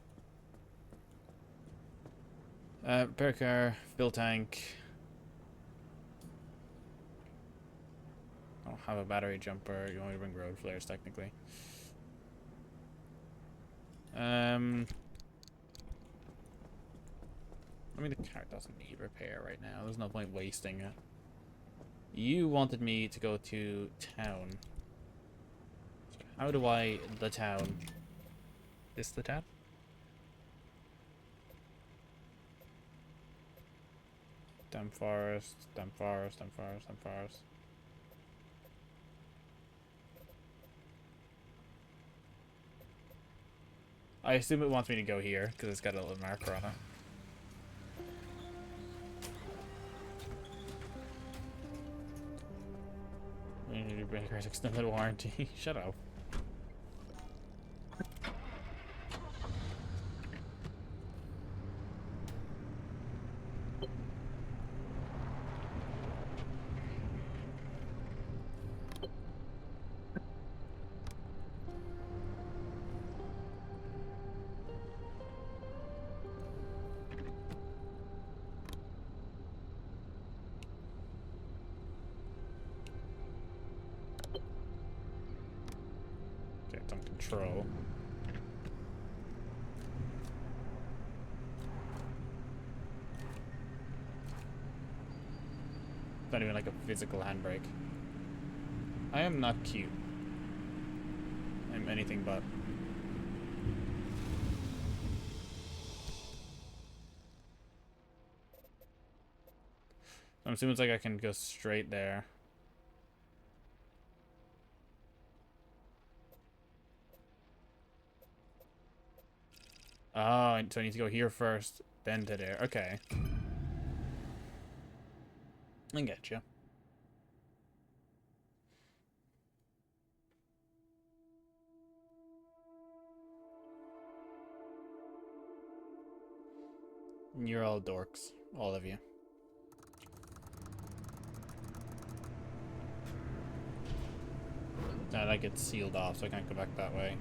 Repair car, fill tank. I'll have a battery jumper. You want me to bring road flares, technically. I mean, the car doesn't need repair right now. There's no point wasting it. You wanted me to go to town. So how do I the town? Is the town? Damn forest, damn forest, damn forest, damn forest. I assume it wants me to go here, because it's got a little marker on it. Energy breakers extended warranty. Shut up. It's on control. It's not even like a physical handbrake. I am not cute. I'm anything but. I'm assuming it's like I can go straight there. Oh, so I need to go here first, then to there. Okay. I get you. You're all dorks, all of you. Now that gets sealed off, so I can't go back that way.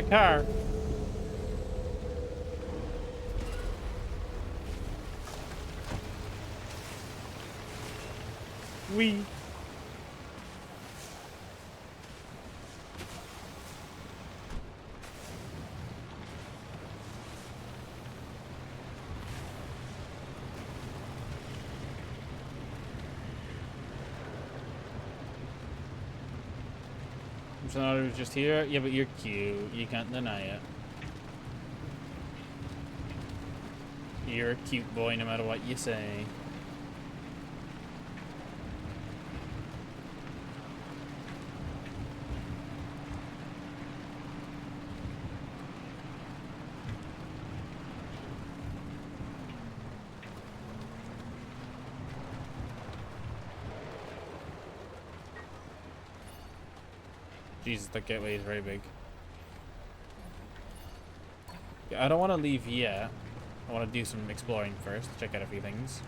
my car. Wee. So now it's just here. Yeah, but you're cute. You can't deny it. You're a cute boy no matter what you say. Jesus, the gateway is very big. Yeah, I don't want to leave yet. I want to do some exploring first, check out a few things.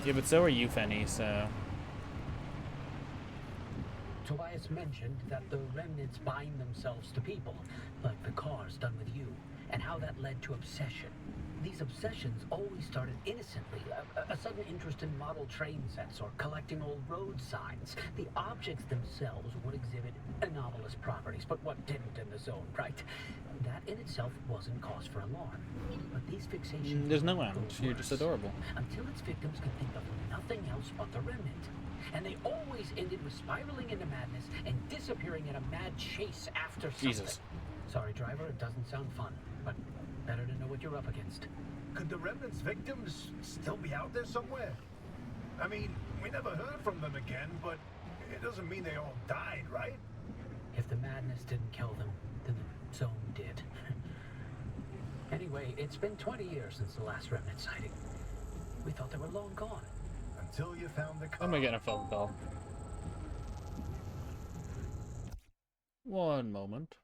Yeah, but so are you, Fenny, so... Tobias mentioned that the remnants bind themselves to people, like the cars done with you, and how that led to obsession. These obsessions always started innocently, a sudden interest in model train sets or collecting old road signs. The objects themselves would exhibit anomalous properties, but what didn't in the zone, right? That in itself wasn't cause for alarm. But these fixations... There's no end. You're just adorable. Until its victims could think of nothing else but the remnant. And they always ended with spiraling into madness and disappearing in a mad chase after something. Jesus. Sorry, driver, it doesn't sound fun, but better to know what you're up against. Could the remnant's victims still be out there somewhere? I mean, we never heard from them again, but it doesn't mean they all died, right? If the madness didn't kill them, then the zone did. Anyway, it's been 20 years since the last remnant sighting. We thought they were long gone. Until you found the car. How am I getting a phone call? One moment.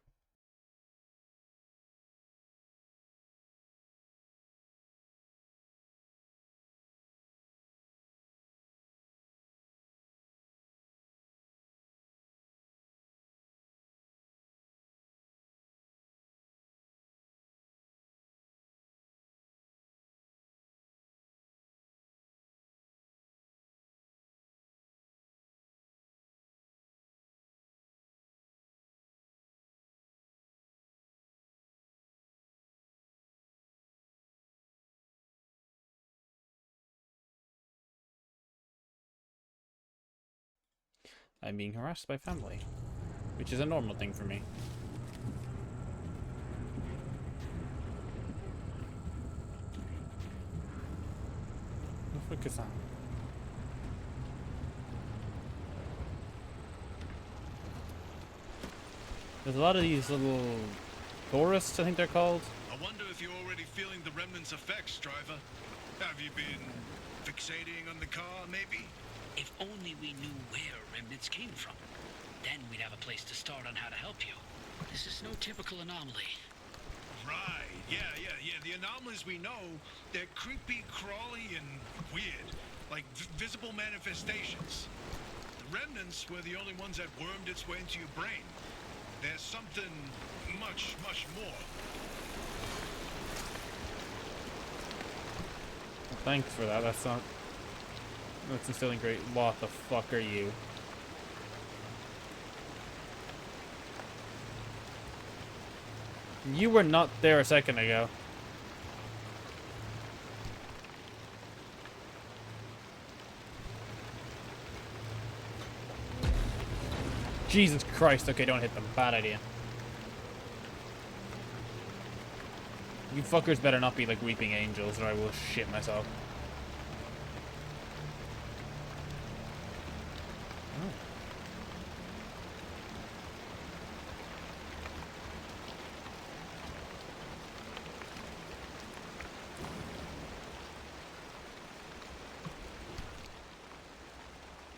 I'm being harassed by family, which is a normal thing for me. What the fuck is that? There's a lot of these little tourists, I think they're called. I wonder if you're already feeling the remnant's effects, driver. Have you been fixating on the car, maybe? If only we knew where remnants came from. Then we'd have a place to start on how to help you. This is no typical anomaly. Right, yeah. The anomalies we know, they're creepy, crawly, and weird. Like visible manifestations. The remnants were the only ones that wormed its way into your brain. There's something much, much more. Well, thanks for that. That's instilling great. What the fuck are you? You were not there a second ago. Jesus Christ. Okay, don't hit them. Bad idea. You fuckers better not be like weeping angels or I will shit myself.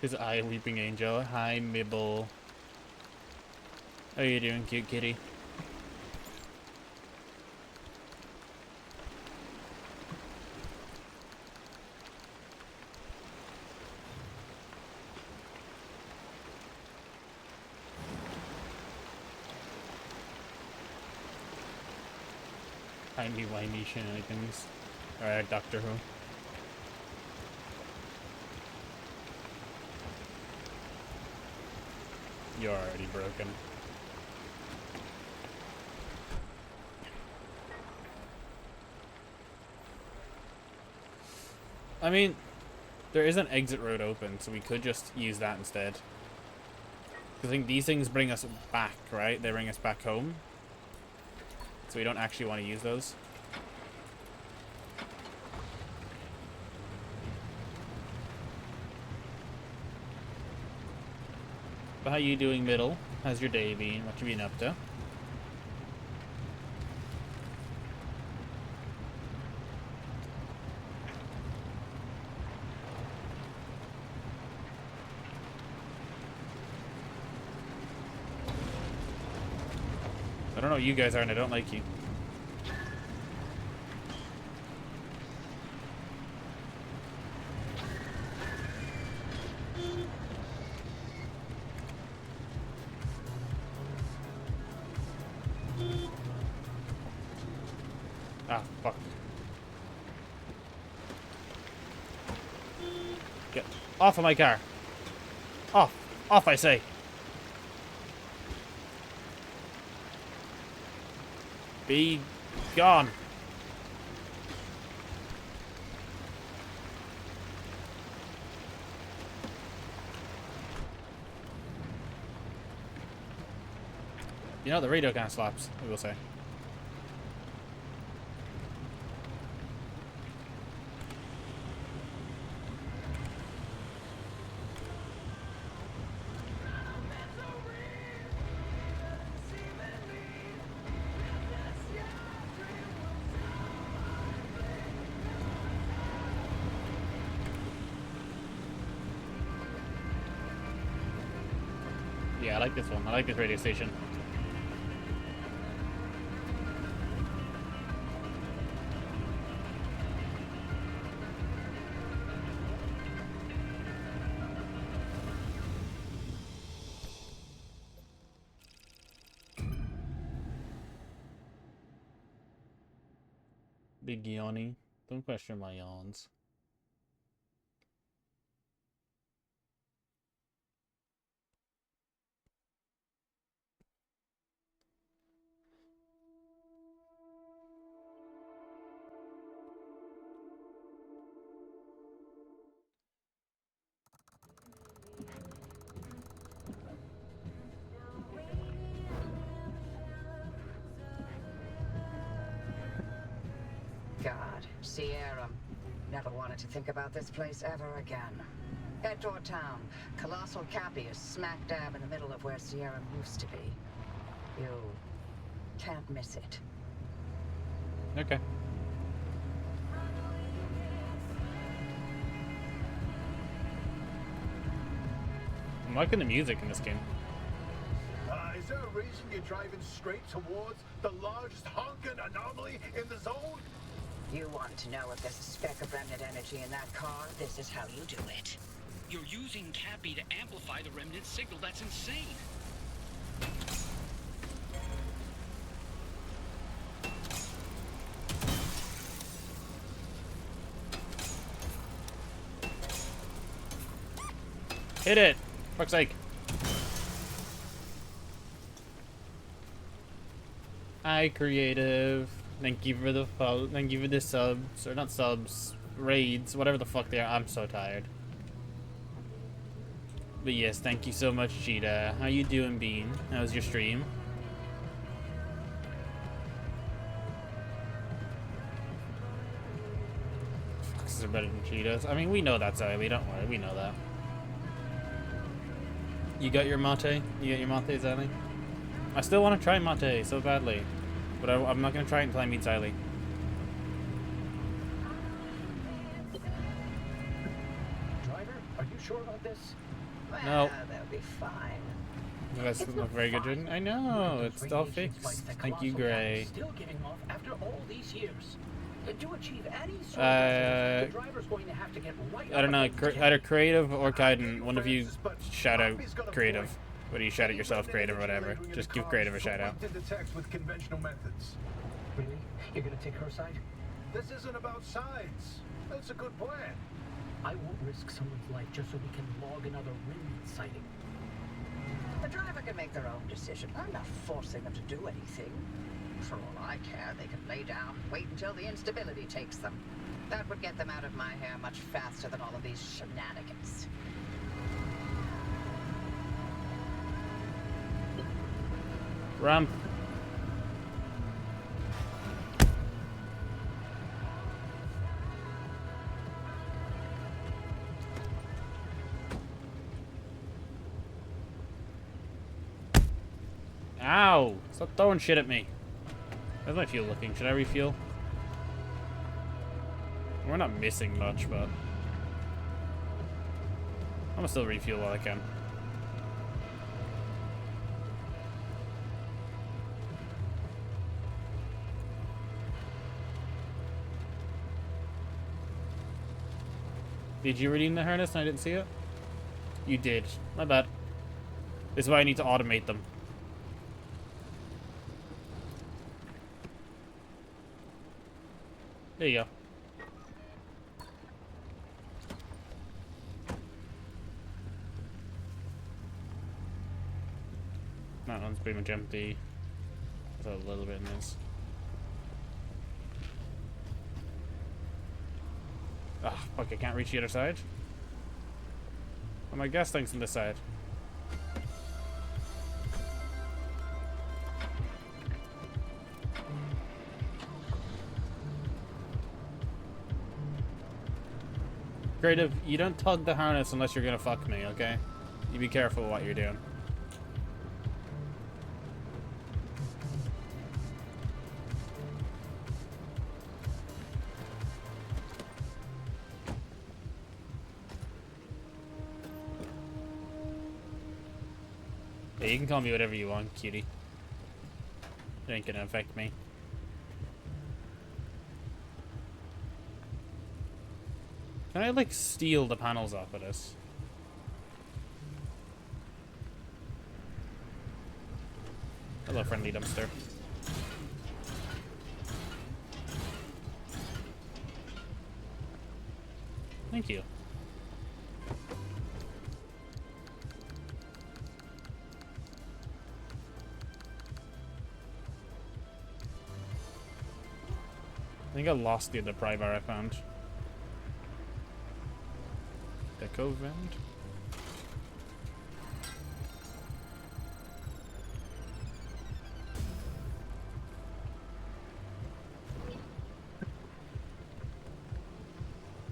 His eye weeping angel. Hi, Mibble. How you doing, cute kitty? Timey-wimey shenanigans. Alright, Doctor Who. You're already broken. I mean, there is an exit road open, so we could just use that instead. I think these things bring us back, right? They bring us back home. So we don't actually want to use those. But how you doing, Middle? How's your day been? What you been up to? I don't know what you guys are, and I don't like you. Ah, fuck. Get off of my car. Off. Off, I say. Be gone. You know, the radio kind of slaps, I will say. Yeah, I like this one. I like this radio station. Big yawny. Don't question my yawns. God, Sierra. Never wanted to think about this place ever again. Head toward town. Colossal Cappy is smack dab in the middle of where Sierra used to be. You can't miss it. Okay. I'm liking the music in this game. Is there a reason you're driving straight towards the largest honking anomaly in the zone? You want to know if there's a speck of remnant energy in that car? This is how you do it. You're using Cappy to amplify the remnant signal. That's insane. Hit it! Fuck's sake. Hi, creative. Thank you for the follow. Thank you for the subs, or not subs, raids, whatever the fuck they are. I'm so tired. But yes, thank you so much, Cheetah. How you doing, Bean? How's your stream? Foxes are better than cheetahs. I mean, we know that, Ziley. Don't worry, we know that. You got your mate? You got your mate, Ziley? I still want to try mate so badly. But I'm not going to try it until I meet Ziley. Driver, are you sure about this? No. They'll be fine. That doesn't look very good, Jordan. I know, it's all fixed. Thank you, Gray. Still giving off after all these years. To achieve any sort of the driver's going to have to get right I don't know, up against either Creative or Kaiden, one of you shout out Creative. Whether you shout at yourself, Creative, or whatever. Just give Creative a shout out. Did the text with conventional methods. Really? You're gonna take her side? This isn't about sides. That's a good plan. I won't risk someone's life just so we can log another remnant sighting. The driver can make their own decision. I'm not forcing them to do anything. For all I care, they can lay down, wait until the instability takes them. That would get them out of my hair much faster than all of these shenanigans. Ramp. Ow! Stop throwing shit at me. How's my fuel looking? Should I refuel? We're not missing much, but I'm gonna still refuel while I can. Did you redeem the harness and I didn't see it? You did. My bad. This is why I need to automate them. There you go. That one's pretty much empty. There's a little bit in this. Ah, fuck, I can't reach the other side. Oh, my gas tank's on this side. Creative, you don't tug the harness unless you're gonna fuck me, okay? You be careful what you're doing. Yeah, you can call me whatever you want, cutie. It ain't gonna affect me. Can I, like, steal the panels off of this? Hello, friendly dumpster. Thank you. I think I lost the other pry bar I found. Deco vent.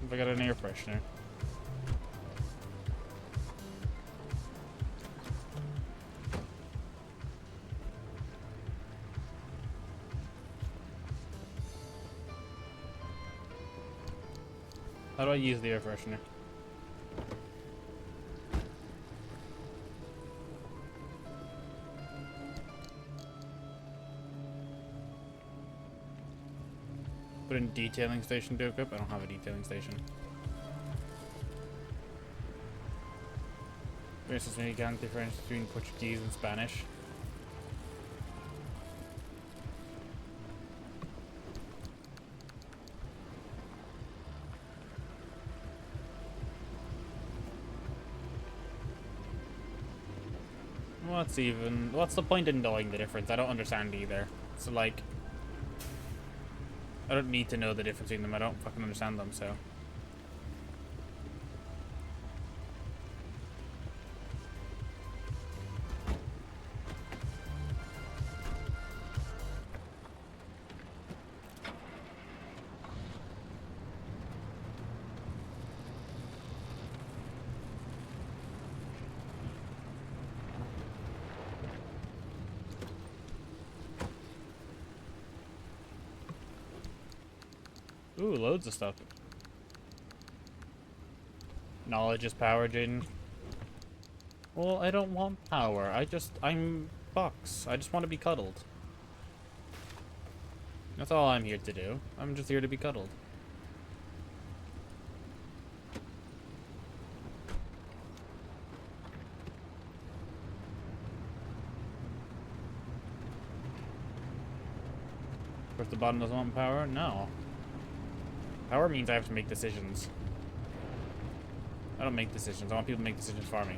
Have I got an air freshener? How do I use the air freshener? Put in detailing station to equip? I don't have a detailing station. Versus me can't difference between Portuguese and Spanish. What's the point in knowing the difference? I don't understand either. So like, I don't need to know the difference between them. I don't fucking understand them, so. Ooh, loads of stuff. Knowledge is power, Jaden. Well, I don't want power. I'm Box. I just want to be cuddled. That's all I'm here to do. I'm just here to be cuddled. Of course, the bottom doesn't want power? No. Power means I have to make decisions. I don't make decisions. I want people to make decisions for me.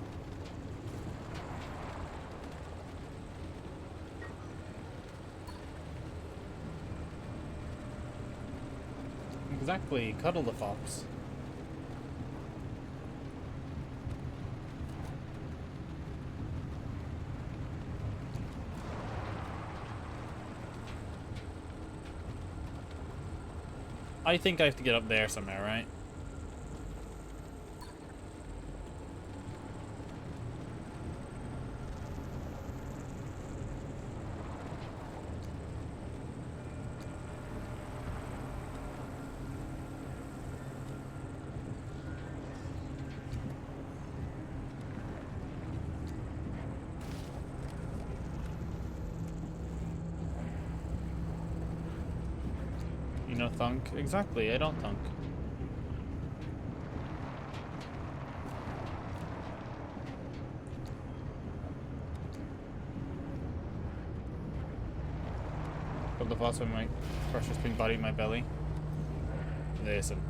Exactly. Cuddle the fox. I think I have to get up there somewhere, right? You know, thunk? Exactly, I don't thunk. Hold the boss when my precious pink body in my belly. Listen.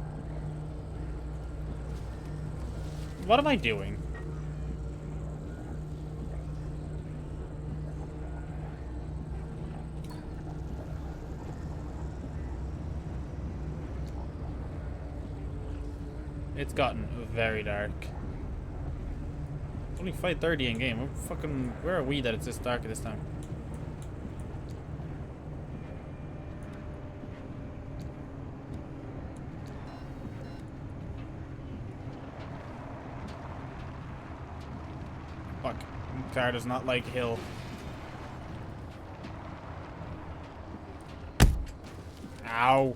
What am I doing? It's gotten very dark. It's only 5:30 in game. Where are we that it's this dark at this time? Fuck. Car does not like hill. Ow.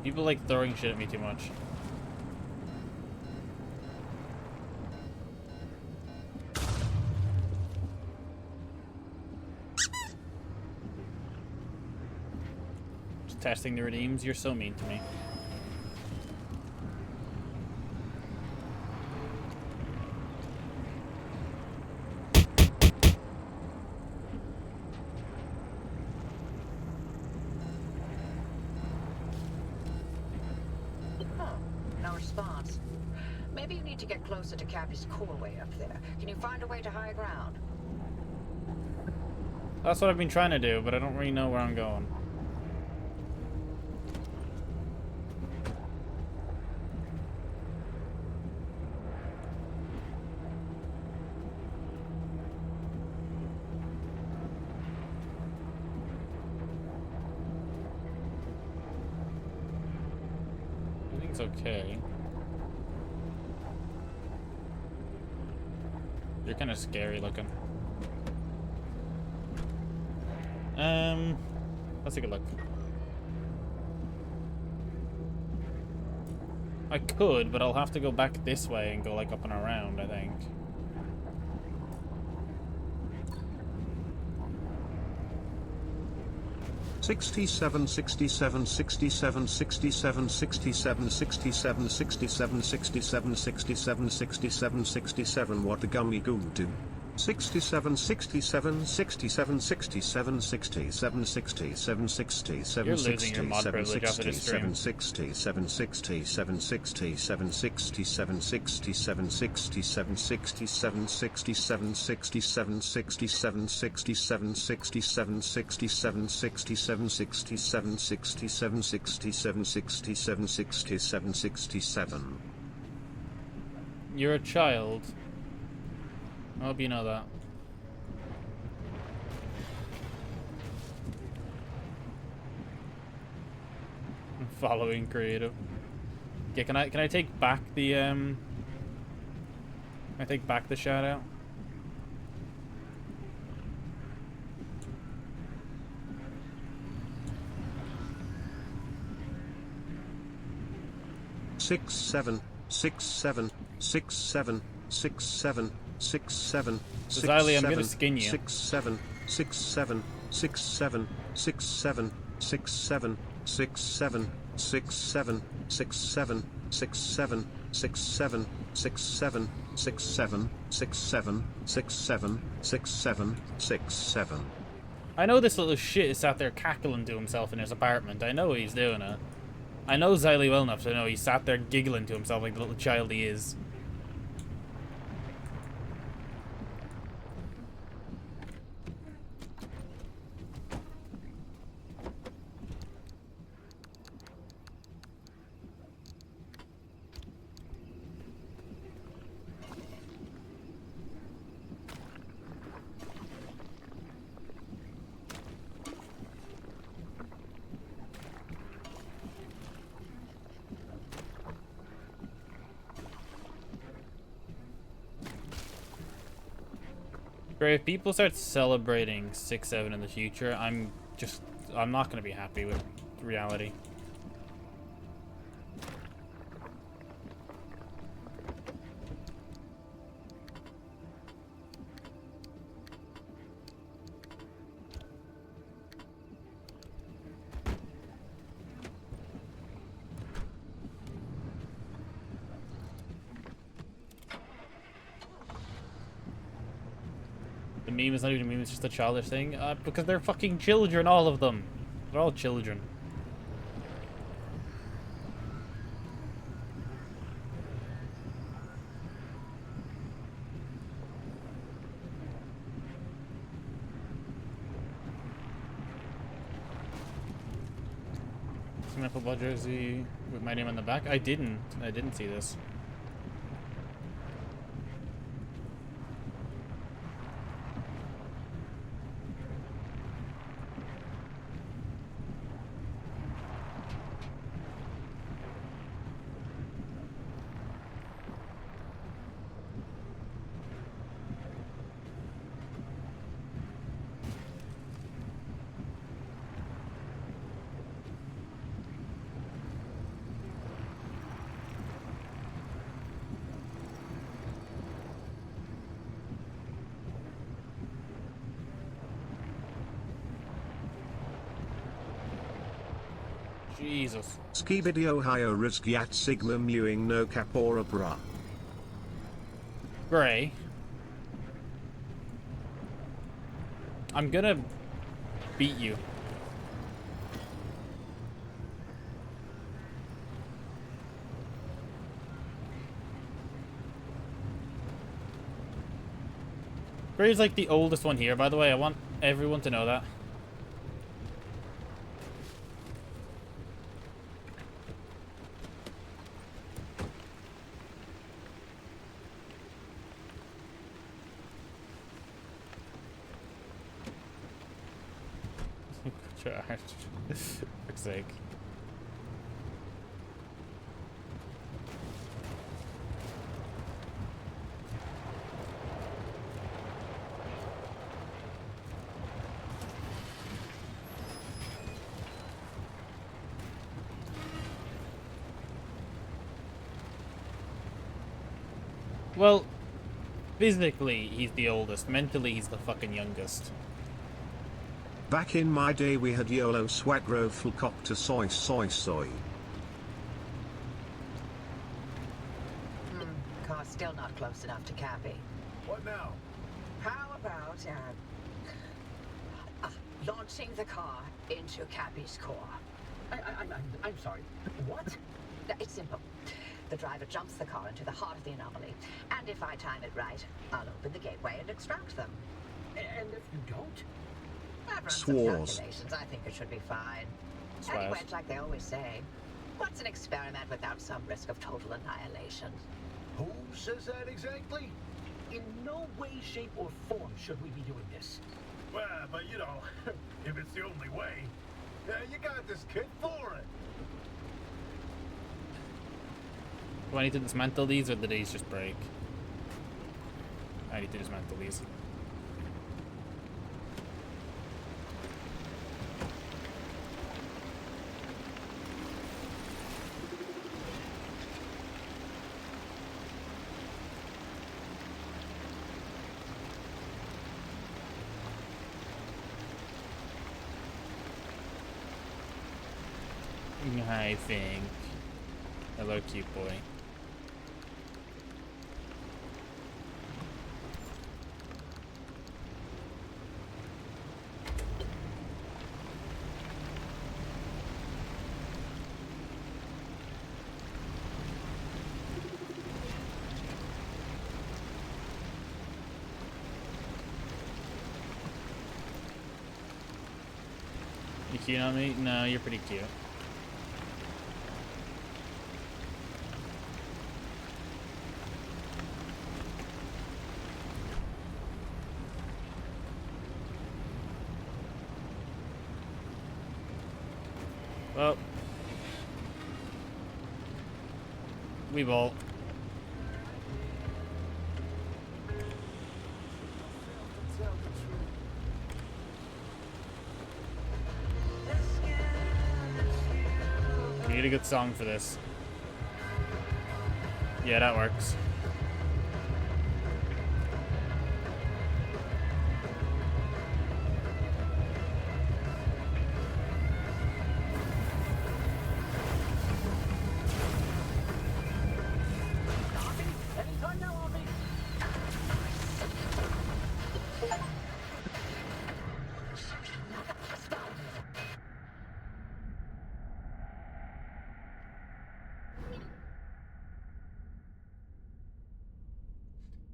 People like throwing shit at me too much. Just testing the redeems. You're so mean to me. No response. Maybe you need to get closer to Cappy's core way up there. Can you find a way to high ground? That's what I've been trying to do, but I don't really know where I'm going. Everything's okay. You're kind of scary looking. Let's take a look. I could, but I'll have to go back this way and go like up and around, I think. Sixty-seven, 67, 67, 67, 67, 67, 67, 67, 67, 67, 67. What the gummy goo do? 67, 67, 67, 67, 67, 67, 67, You're losing your mod privilege after this stream. 67, 67, 67, 67, 67, 67, 67, 67, 67, 67, 67, 67, 67, 67, 67, 67, 67, 67, 67, 67. You're a child. I hope you know that. I'm following creative. Okay, can I take back the Can I take back the shout out? 7 6 7 6 7 6 7 6 7 6 Xylee, I'm gonna 7 skin you. 6 7 6 7 6 7 6 7 6 7 6 7 6 7 6 7 6 7 6 7 6 7 6 7 6 7 6 7 6 7 6 7. I know this little shit is sat there cackling to himself in his apartment. I know he's doing it. I know Xylee well enough to know he sat there giggling to himself like the little child he is. If people start celebrating 6-7 in the future, I'm not gonna be happy with reality. The meme is not even a meme, it's just a childish thing. Because they're fucking children, all of them. They're all children. Some football jersey with my name on the back. I didn't see this. Jesus. Skibidi Ohio Rizgyat Sigma Mewing no Capora Bra. Gray. I'm gonna beat you. Gray's like the oldest one here, by the way. I want everyone to know that. For fuck's sake. Well, physically he's the oldest. Mentally he's the fucking youngest. Back in my day we had YOLO Swagro Fulcopter Soy Soy Soy. Car's still not close enough to Cappy. What now? How about launching the car into Cappy's core? I'm sorry. What? It's simple. The driver jumps the car into the heart of the anomaly, and if I time it right, I'll open the gateway and extract them. And if you don't? I've run some Swores. calculations. I think it should be fine. Swears. Anyway, it's like they always say, what's an experiment without some risk of total annihilation? Who says that exactly? In no way, shape, or form should we be doing this. Well, but you know, if it's the only way, you got this kid for it. Do I need to dismantle these or do these just break? I need to dismantle these. I think. Hello, cute boy. You cute on me? No, you're pretty cute. Well, we bolt. We need a good song for this. Yeah, that works. Anytime now, Arby.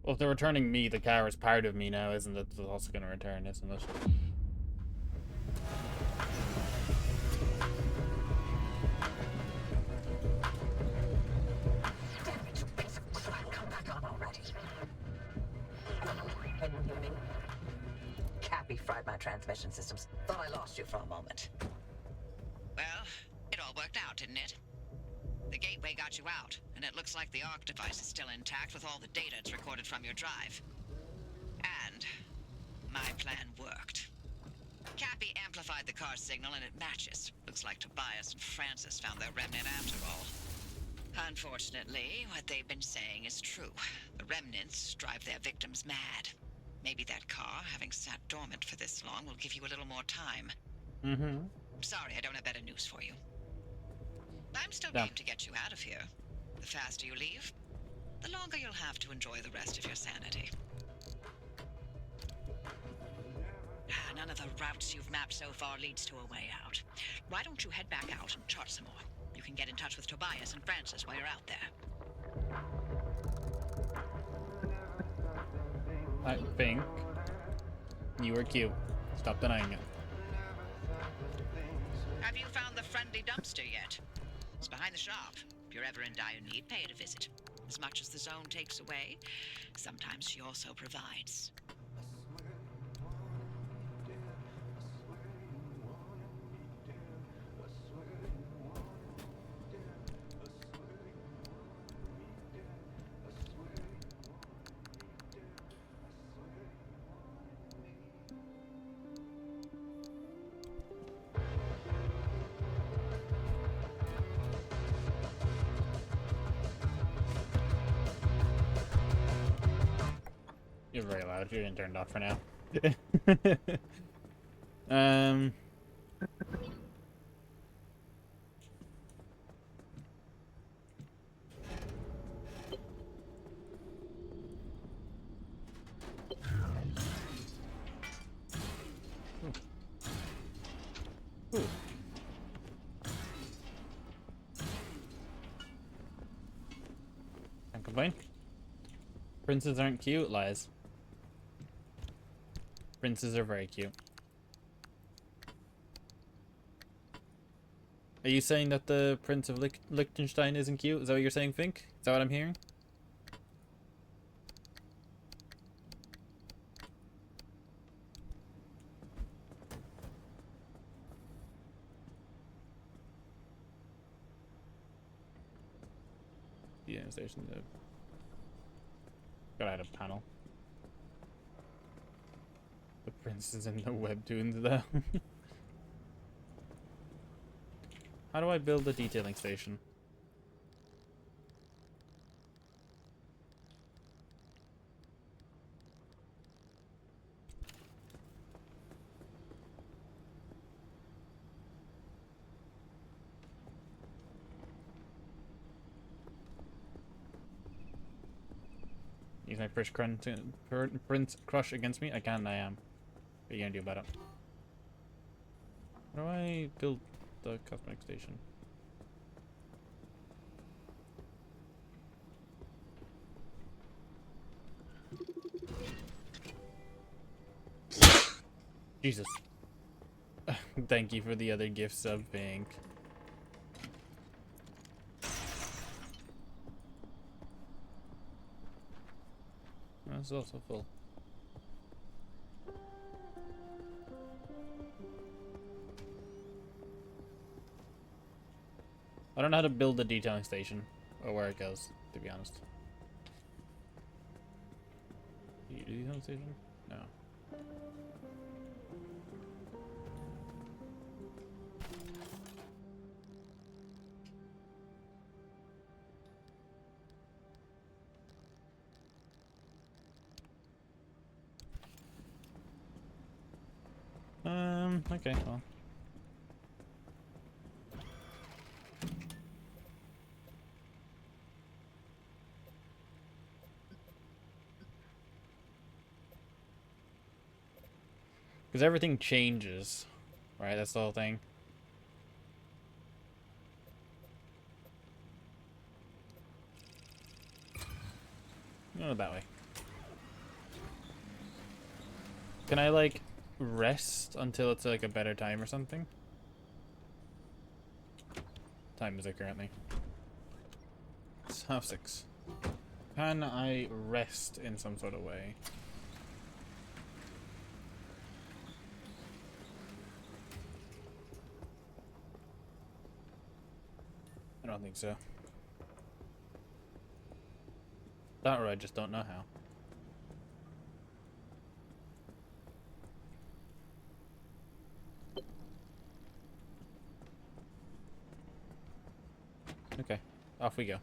Well, if they're returning me, the car is part of me now, isn't it? It's also going to return, isn't it? Damn it, you piece of crap. Come back on already. Can you hear me? Cappy fried my transmission systems. Thought I lost you for a moment. Well, it all worked out, didn't it? The gateway got you out, and it looks like the Arc device is still intact with all the data it's recorded from your drive. And my plan worked. Cappy amplified the car signal and it matches. Looks like Tobias and Francis found their remnant after all. Unfortunately, what they've been saying is true. The remnants drive their victims mad. Maybe that car, having sat dormant for this long, will give you a little more time. Mm-hmm. Sorry, I don't have better news for you. I'm still Yeah. game to get you out of here. The faster you leave, the longer you'll have to enjoy the rest of your sanity. None of the routes you've mapped so far leads to a way out. Why don't you head back out and chart some more? You can get in touch with Tobias and Francis while you're out there. I think you were cute. Stop denying it. Have you found the friendly dumpster yet? It's behind the shop. If you're ever in dire need, pay it a visit. As much as the zone takes away, sometimes she also provides. You're very loud. You're getting turned off for now. um. Ooh. Can't complain. Princes aren't cute, lies. Princes are very cute. Are you saying that the Prince of Liechtenstein isn't cute? Is that what you're saying, Fink? Is that what I'm hearing? Yeah, station. Gotta add a panel. The princes in the webtoons, though. How do I build a detailing station? use my Prince Crush against me? I can, I am. What are you gonna do about it? How do I build the cosmetic station? Jesus. Thank you for the other gifts of pink. That's also full. I don't know how to build the detailing station or where it goes, to be honest. Detailing station? No. Okay, well. Because everything changes, right? That's the whole thing. Go that way. Can I, like, rest until it's, like, a better time or something? Time is it currently? It's 6:30. Can I rest in some sort of way? I don't think so. That or I just don't know how. Okay, off we go.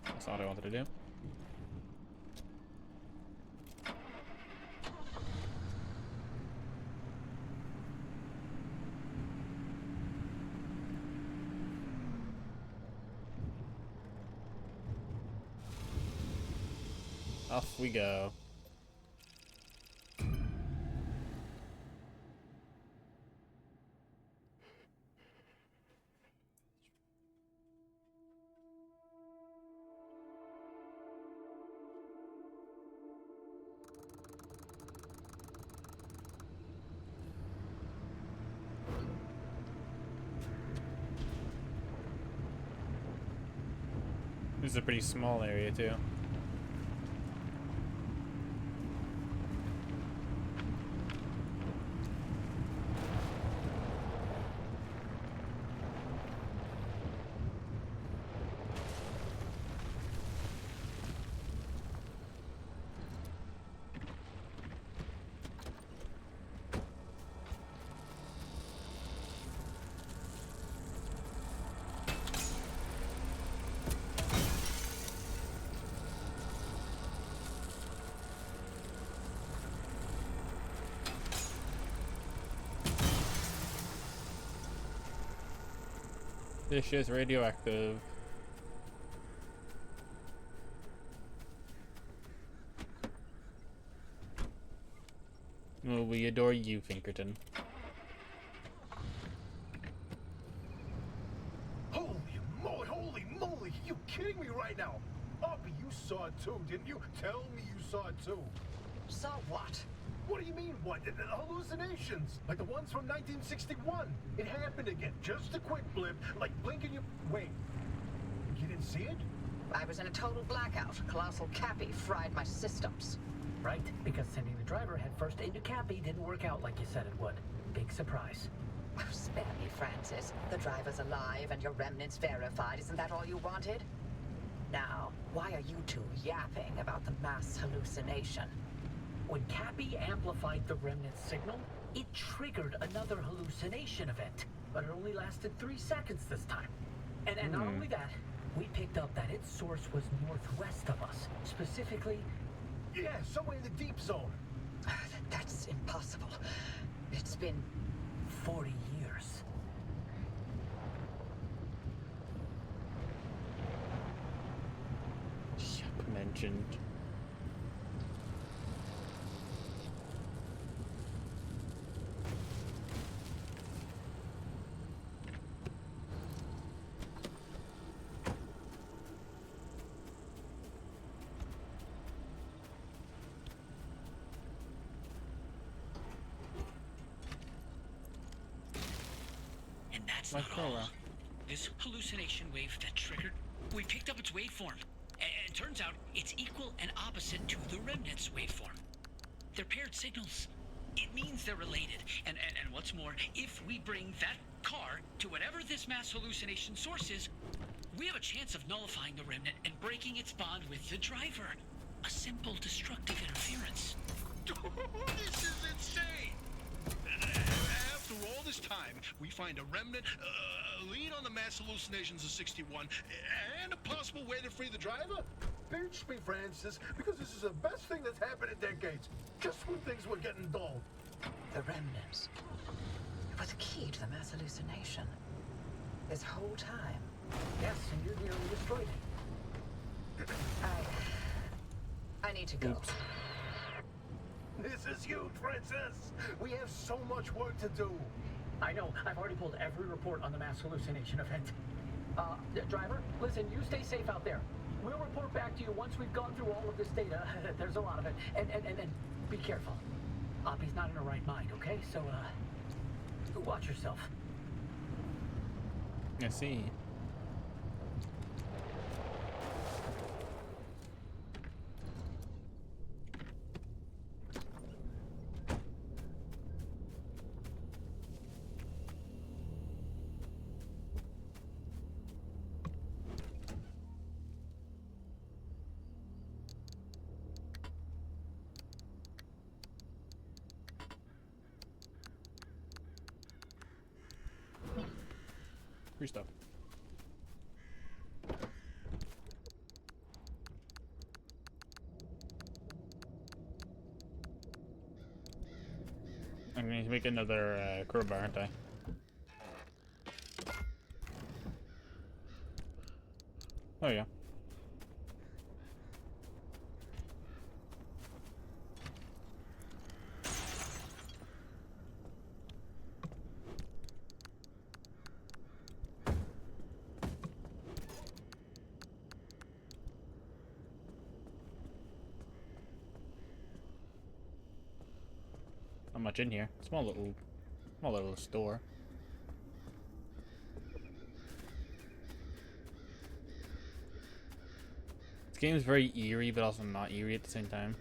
That's not what I wanted to do. Off we go. This is a pretty small area too. This is radioactive. Oh, we adore you, Pinkerton. Holy moly! You kidding me right now? Oppie, you saw it too, didn't you? Tell me you saw it too. Saw what? What do you mean, what? Hallucinations, like the ones from 1961. It happened again. Just a quick blip, like blinking you... Wait, you didn't see it? I was in a total blackout. Colossal Cappy fried my systems. Right? Because sending the driver head first into Cappy didn't work out like you said it would. Big surprise. Oh, spare me, Francis. The driver's alive and your remnants verified. Isn't that all you wanted? Now, why are you two yapping about the mass hallucination? When Cappy amplified the remnant signal, it triggered another hallucination event. But it only lasted 3 seconds this time. And not only that, we picked picked up that its source was northwest of us. Specifically... Yeah, somewhere in the deep zone. That's impossible. It's been 40 years. Yep, mentioned. And that's My not crow. all. This hallucination wave that triggered, we picked up its waveform. And turns out it's equal and opposite to the remnant's waveform. They're paired signals. It means they're related. And what's more, if we bring that car to whatever this mass hallucination source is, we have a chance of nullifying the remnant and breaking its bond with the driver. A simple destructive interference. This is insane! After all this time, we find a remnant, a lead on the mass hallucinations of 61, and a possible way to free the driver? Pinch me, Francis, because this is the best thing that's happened in decades. Just when things were getting dull. the remnants. It was a key to the mass hallucination. This whole time. Yes, and you nearly destroyed it. I need to go. Oops. This is huge, Francis. We have so much work to do. I know. I've already pulled every report on the mass hallucination event. Driver, listen, you stay safe out there. We'll report back to you once we've gone through all of this data. There's a lot of it. And be careful. Oppie's not in her right mind, okay? So, watch yourself. I see. Free stuff. I'm going to make another crowbar, aren't I? Oh yeah. Not much in here. Small little store. This game's very eerie, but also not eerie at the same time.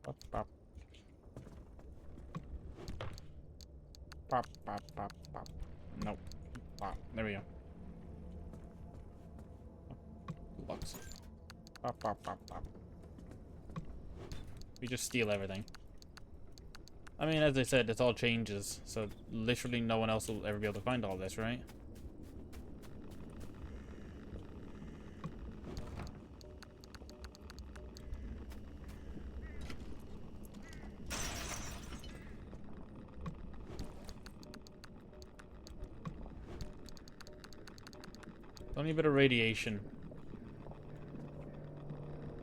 Pop, pop. Pop, pop, pop, pop. Nope. Pop. There we go. Looks. Pop, pop, pop, pop. We just steal everything. I mean, as I said, it's all changes, so literally no one else will ever be able to find all this, right? Only a bit of radiation.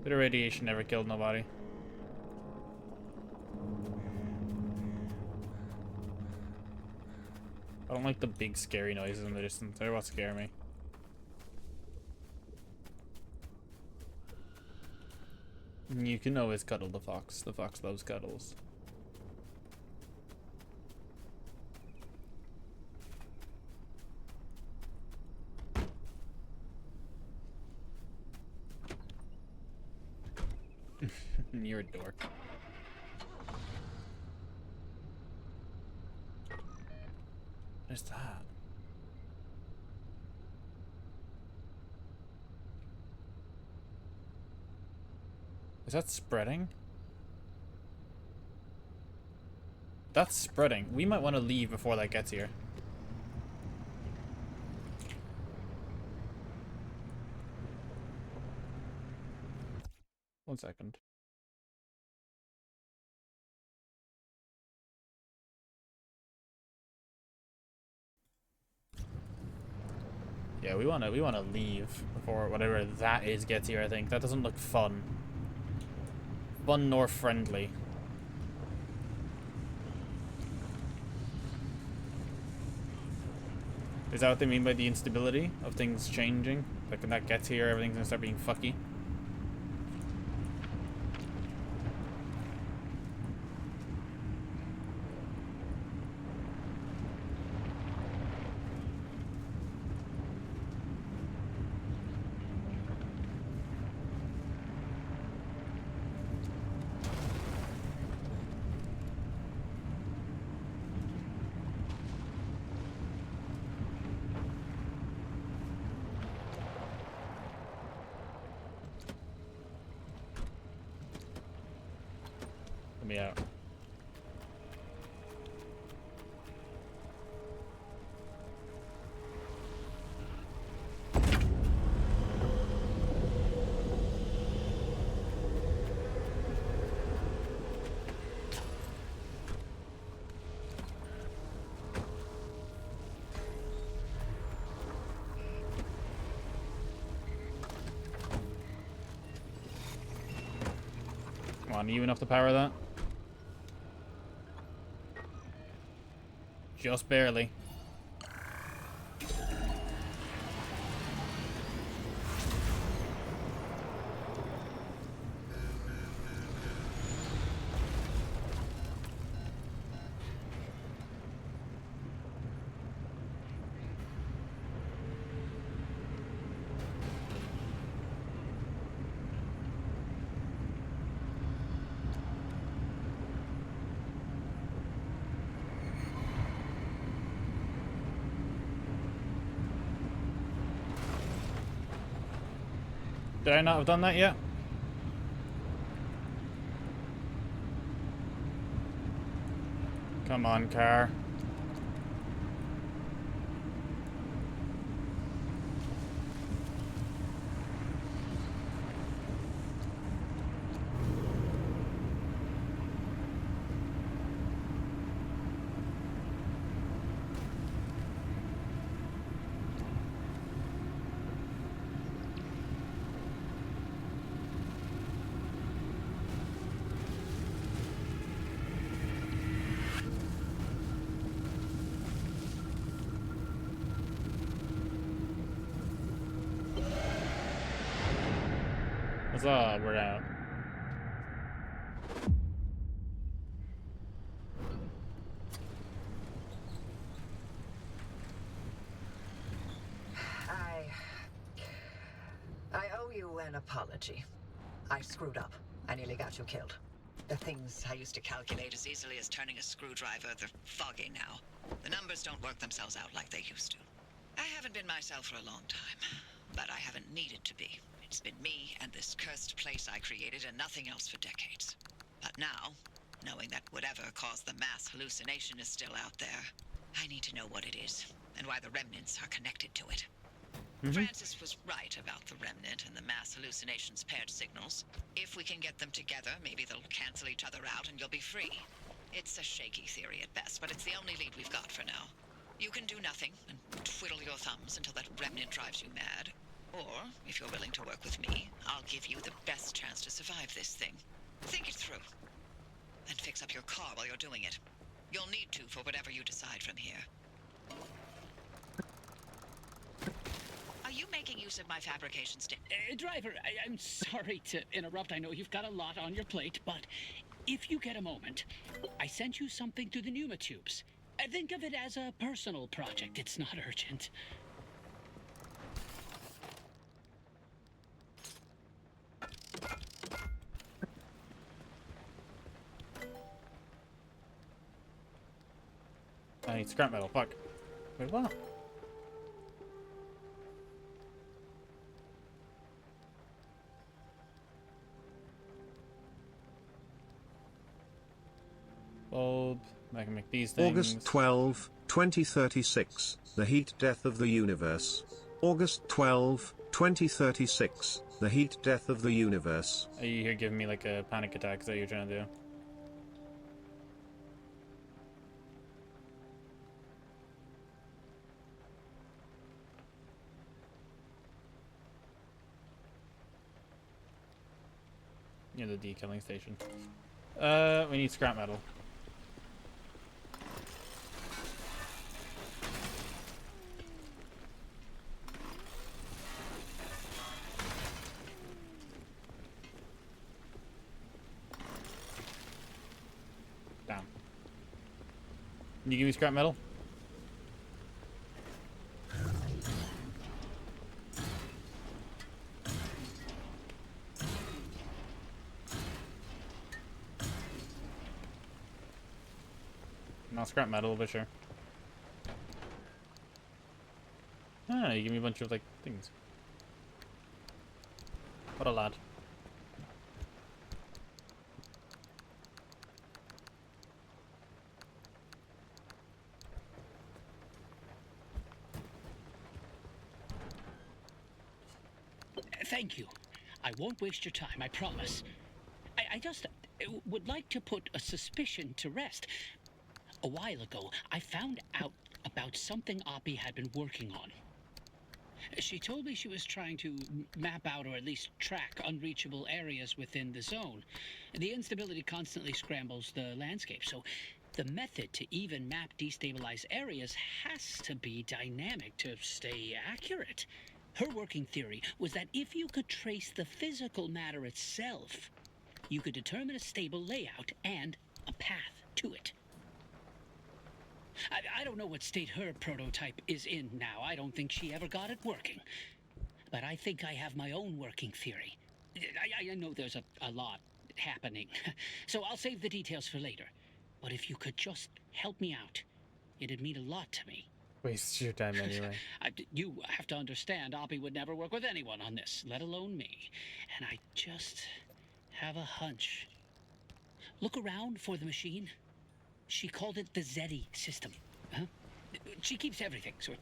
Bit of radiation never killed nobody. I don't like the big scary noises in the distance. They're what scare me. You can always cuddle the fox. The fox loves cuddles. You're a dork. What is that? Is that spreading? That's spreading. We might want to leave before that gets here. One second. Yeah, we wanna leave before whatever that is gets here, I think. That doesn't look fun. Fun nor friendly. Is that what they mean by the instability of things changing? Like when that gets here, everything's gonna start being fucky? Let me out. Come on, are you enough to power that? Just barely. Did I not have done that yet? Come on, car. Huzzah, we're out. I owe you an apology. I screwed up. I nearly got you killed. The things I used to calculate as easily as turning a screwdriver, they're foggy now. The numbers don't work themselves out like they used to. I haven't been myself for a long time, but I haven't needed to be. It's been me and this cursed place I created and nothing else for decades. But now, knowing that whatever caused the mass hallucination is still out there, I need to know what it is and why the remnants are connected to it. Francis was right about the remnant and the mass hallucinations paired signals. If we can get them together, maybe they'll cancel each other out and you'll be free. It's a shaky theory at best, but it's the only lead we've got for now. You can do nothing and twiddle your thumbs until that remnant drives you mad. Or, if you're willing to work with me, I'll give you the best chance to survive this thing. Think it through. And fix up your car while you're doing it. You'll need to for whatever you decide from here. Are you making use of my fabrication stick? Driver, I'm sorry to interrupt. I know you've got a lot on your plate, but if you get a moment, I sent you something through the pneumotubes. Think of it as a personal project. It's not urgent. I need scrap metal, fuck. Wait, what? Bulb. I can make these things. August 12, 2036, the heat death of the universe. August 12, 2036, the heat death of the universe. Are you here giving me like a panic attack? Is that what you're trying to do? Near the decalling station. We need scrap metal. Damn. Can you give me scrap metal? Not scrap metal, but sure. Ah, you give me a bunch of, like, things. What a lad. Thank you. I won't waste your time, I promise. I just would like to put a suspicion to rest. A while ago, I found out about something Oppie had been working on. She told me she was trying to map out or at least track unreachable areas within the zone. The instability constantly scrambles the landscape, so the method to even map destabilized areas has to be dynamic to stay accurate. Her working theory was that if you could trace the physical matter itself, you could determine a stable layout and a path to it. I don't know what state her prototype is in now. I don't think she ever got it working. But I think I have my own working theory. I know there's a lot happening, so I'll save the details for later. But if you could just help me out, it'd mean a lot to me. Waste your time anyway. You have to understand, Oppie would never work with anyone on this, let alone me. And I just have a hunch. Look around for the machine. She called it the Zeddy system. Huh? She keeps everything, so it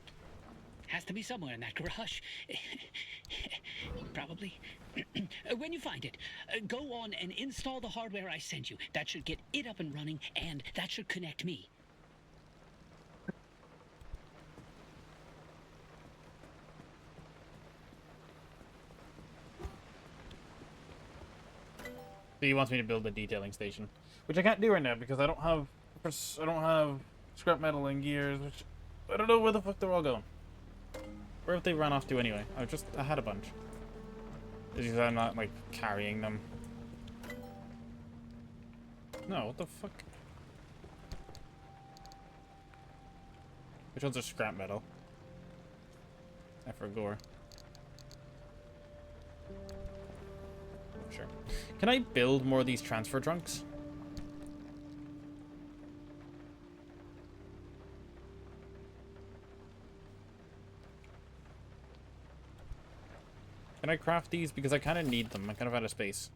has to be somewhere in that garage. Probably. When you find it, go on and install the hardware I sent you. That should get it up and running, and that should connect me. So he wants me to build a detailing station, which I can't do right now because I don't have scrap metal and gears, which I don't know where the fuck they're all going. Where have they run off to anyway? I had a bunch. It's because I'm not like carrying them. No, what the fuck? Which ones are scrap metal? I forgot. Sure. Can I build more of these transfer trunks? Can I craft these? Because I kind of need them. I'm kind of out of space.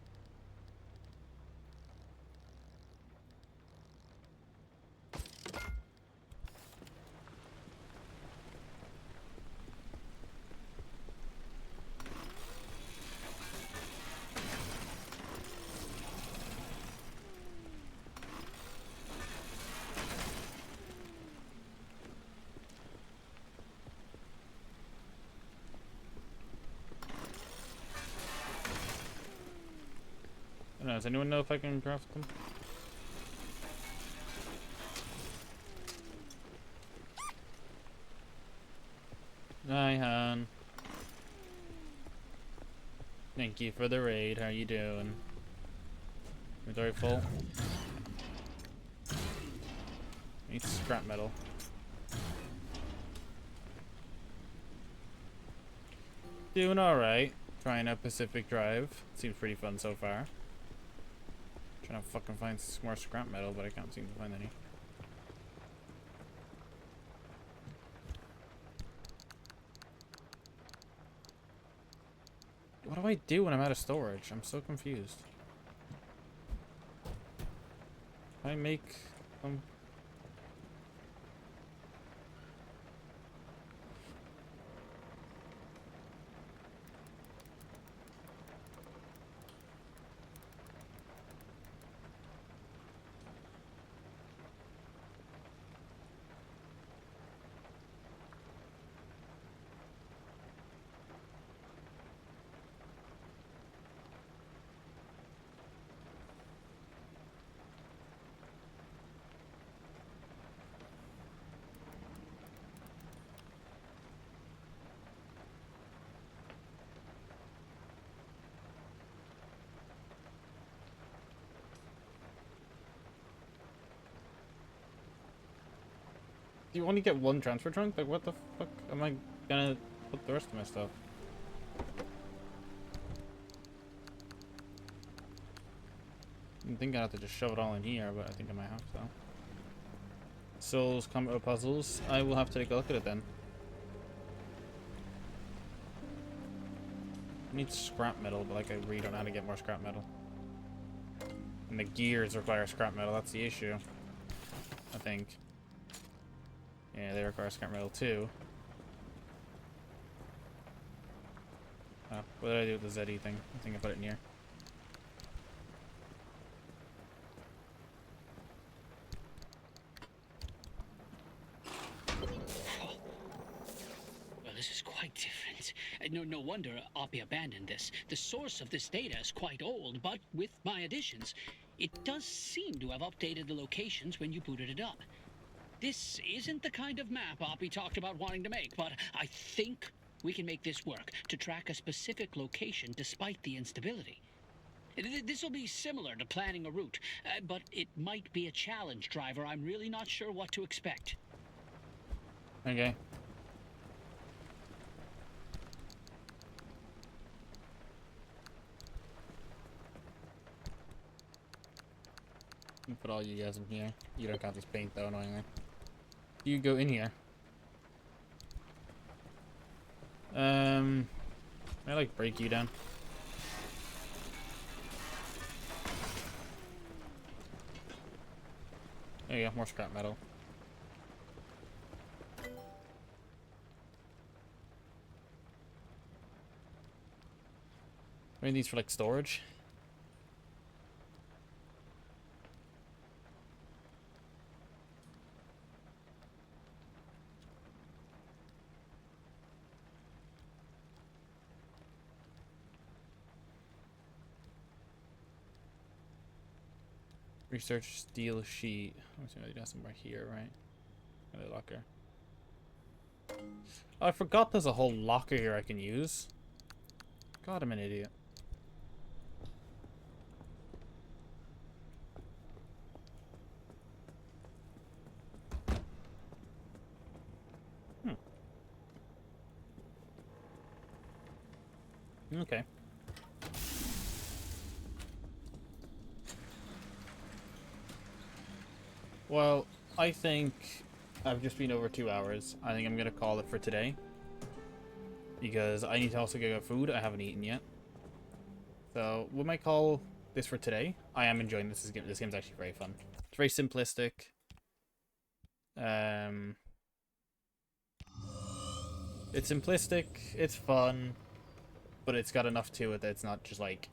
I don't know, does anyone know if I can craft them? Hi, hon. Thank you for the raid. How you doing? Inventory full. Need scrap metal. Doing alright. Trying out Pacific Drive. Seems pretty fun so far. Trying to fucking find some more scrap metal, but I can't seem to find any. What do I do when I'm out of storage? I'm so confused. Can I make them? Do you only get one transfer trunk? Like, what the fuck am I gonna put the rest of my stuff? I think I have to just shove it all in here, but I think I might have to. Souls, combo puzzles. I will have to take a look at it then. I need scrap metal, but like I really don't know how to get more scrap metal. And the gears require scrap metal, that's the issue. I think. Yeah, they require scrap metal too. Oh, what did I do with the ZE thing? I think I put it in here. Well, this is quite different. No wonder Oppie abandoned this. The source of this data is quite old, but with my additions, it does seem to have updated the locations when you booted it up. This isn't the kind of map Oppie talked about wanting to make, but I think we can make this work to track a specific location despite the instability. This will be similar to planning a route, but it might be a challenge, driver. I'm really not sure what to expect. Okay. Put all you guys in here. You don't count as paint though, annoyingly. You go in here. I like break you down. There you go, more scrap metal. I need these for like storage. Research steel sheet. Let me see, that's somewhere here, right? In the locker. Oh, I forgot there's a whole locker here I can use. God, I'm an idiot. Okay. Well, I think I've just been over 2 hours. I think I'm gonna call it for today. Because I need to also go get food. I haven't eaten yet. So, we might call this for today. I am enjoying this. This game's actually very fun. It's very simplistic. It's simplistic, it's fun, but it's got enough to it that it's not just like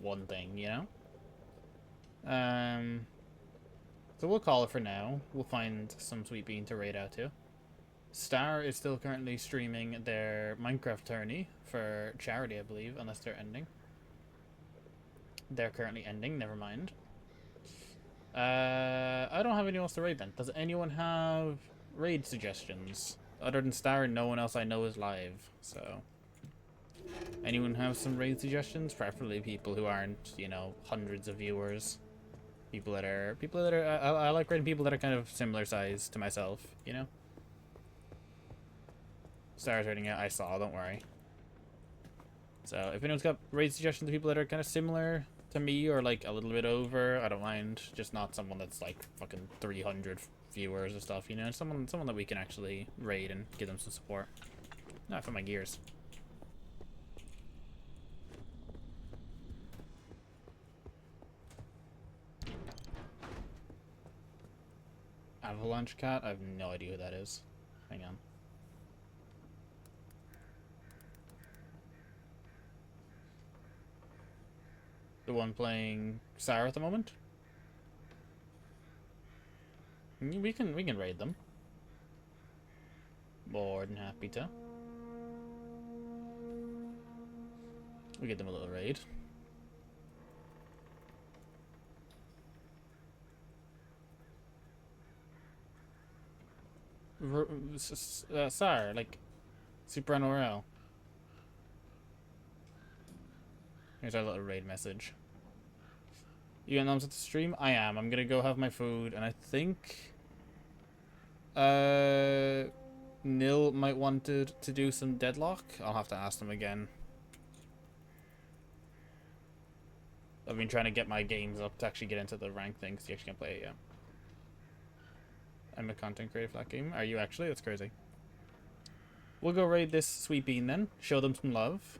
one thing, you know? So we'll call it for now. We'll find some sweet bean to raid out to. Star is still currently streaming their Minecraft tourney for charity, I believe, unless they're ending. They're currently ending, never mind. I don't have anyone else to raid then. Does anyone have raid suggestions? Other than Star, no one else I know is live, so... Anyone have some raid suggestions? Preferably people who aren't, you know, hundreds of viewers. People that are... I like raiding people that are kind of similar size to myself, you know? Star's raiding it, I saw, don't worry. So, if anyone's got raid suggestions of people that are kind of similar to me, or like a little bit over, I don't mind. Just not someone that's like fucking 300 viewers or stuff, you know? Someone that we can actually raid and give them some support. Not for my gears. Avalanche Cat? I have no idea who that is. Hang on. The one playing Sarah at the moment? We can raid them. More than happy to. We get them a little raid. Sarah, like Super NRL. Here's our little raid message. You getting thumbs at the stream? I am. I'm gonna go have my food, and I think Nil might want to do some deadlock. I'll have to ask them again. I've been trying to get my games up to actually get into the rank thing, because you actually can't play it yet. I'm a content creator for that game. Are you actually? That's crazy. We'll go raid this sweet bean then. Show them some love.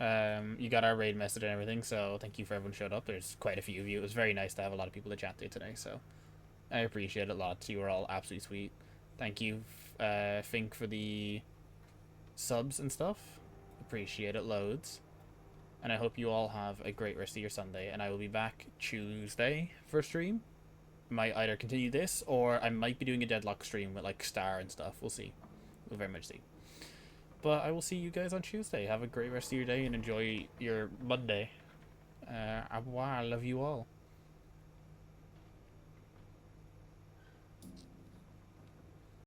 You got our raid message and everything, so thank you for everyone who showed up. There's quite a few of you. It was very nice to have a lot of people to chat to today, so I appreciate it a lot. You were all absolutely sweet. Thank you, Fink, for the subs and stuff. Appreciate it loads. And I hope you all have a great rest of your Sunday, and I will be back Tuesday for a stream. Might either continue this, or I might be doing a deadlock stream with like Star and stuff. We'll see. We'll very much see. But I will see you guys on Tuesday. Have a great rest of your day and enjoy your Monday. Au revoir. I love you all.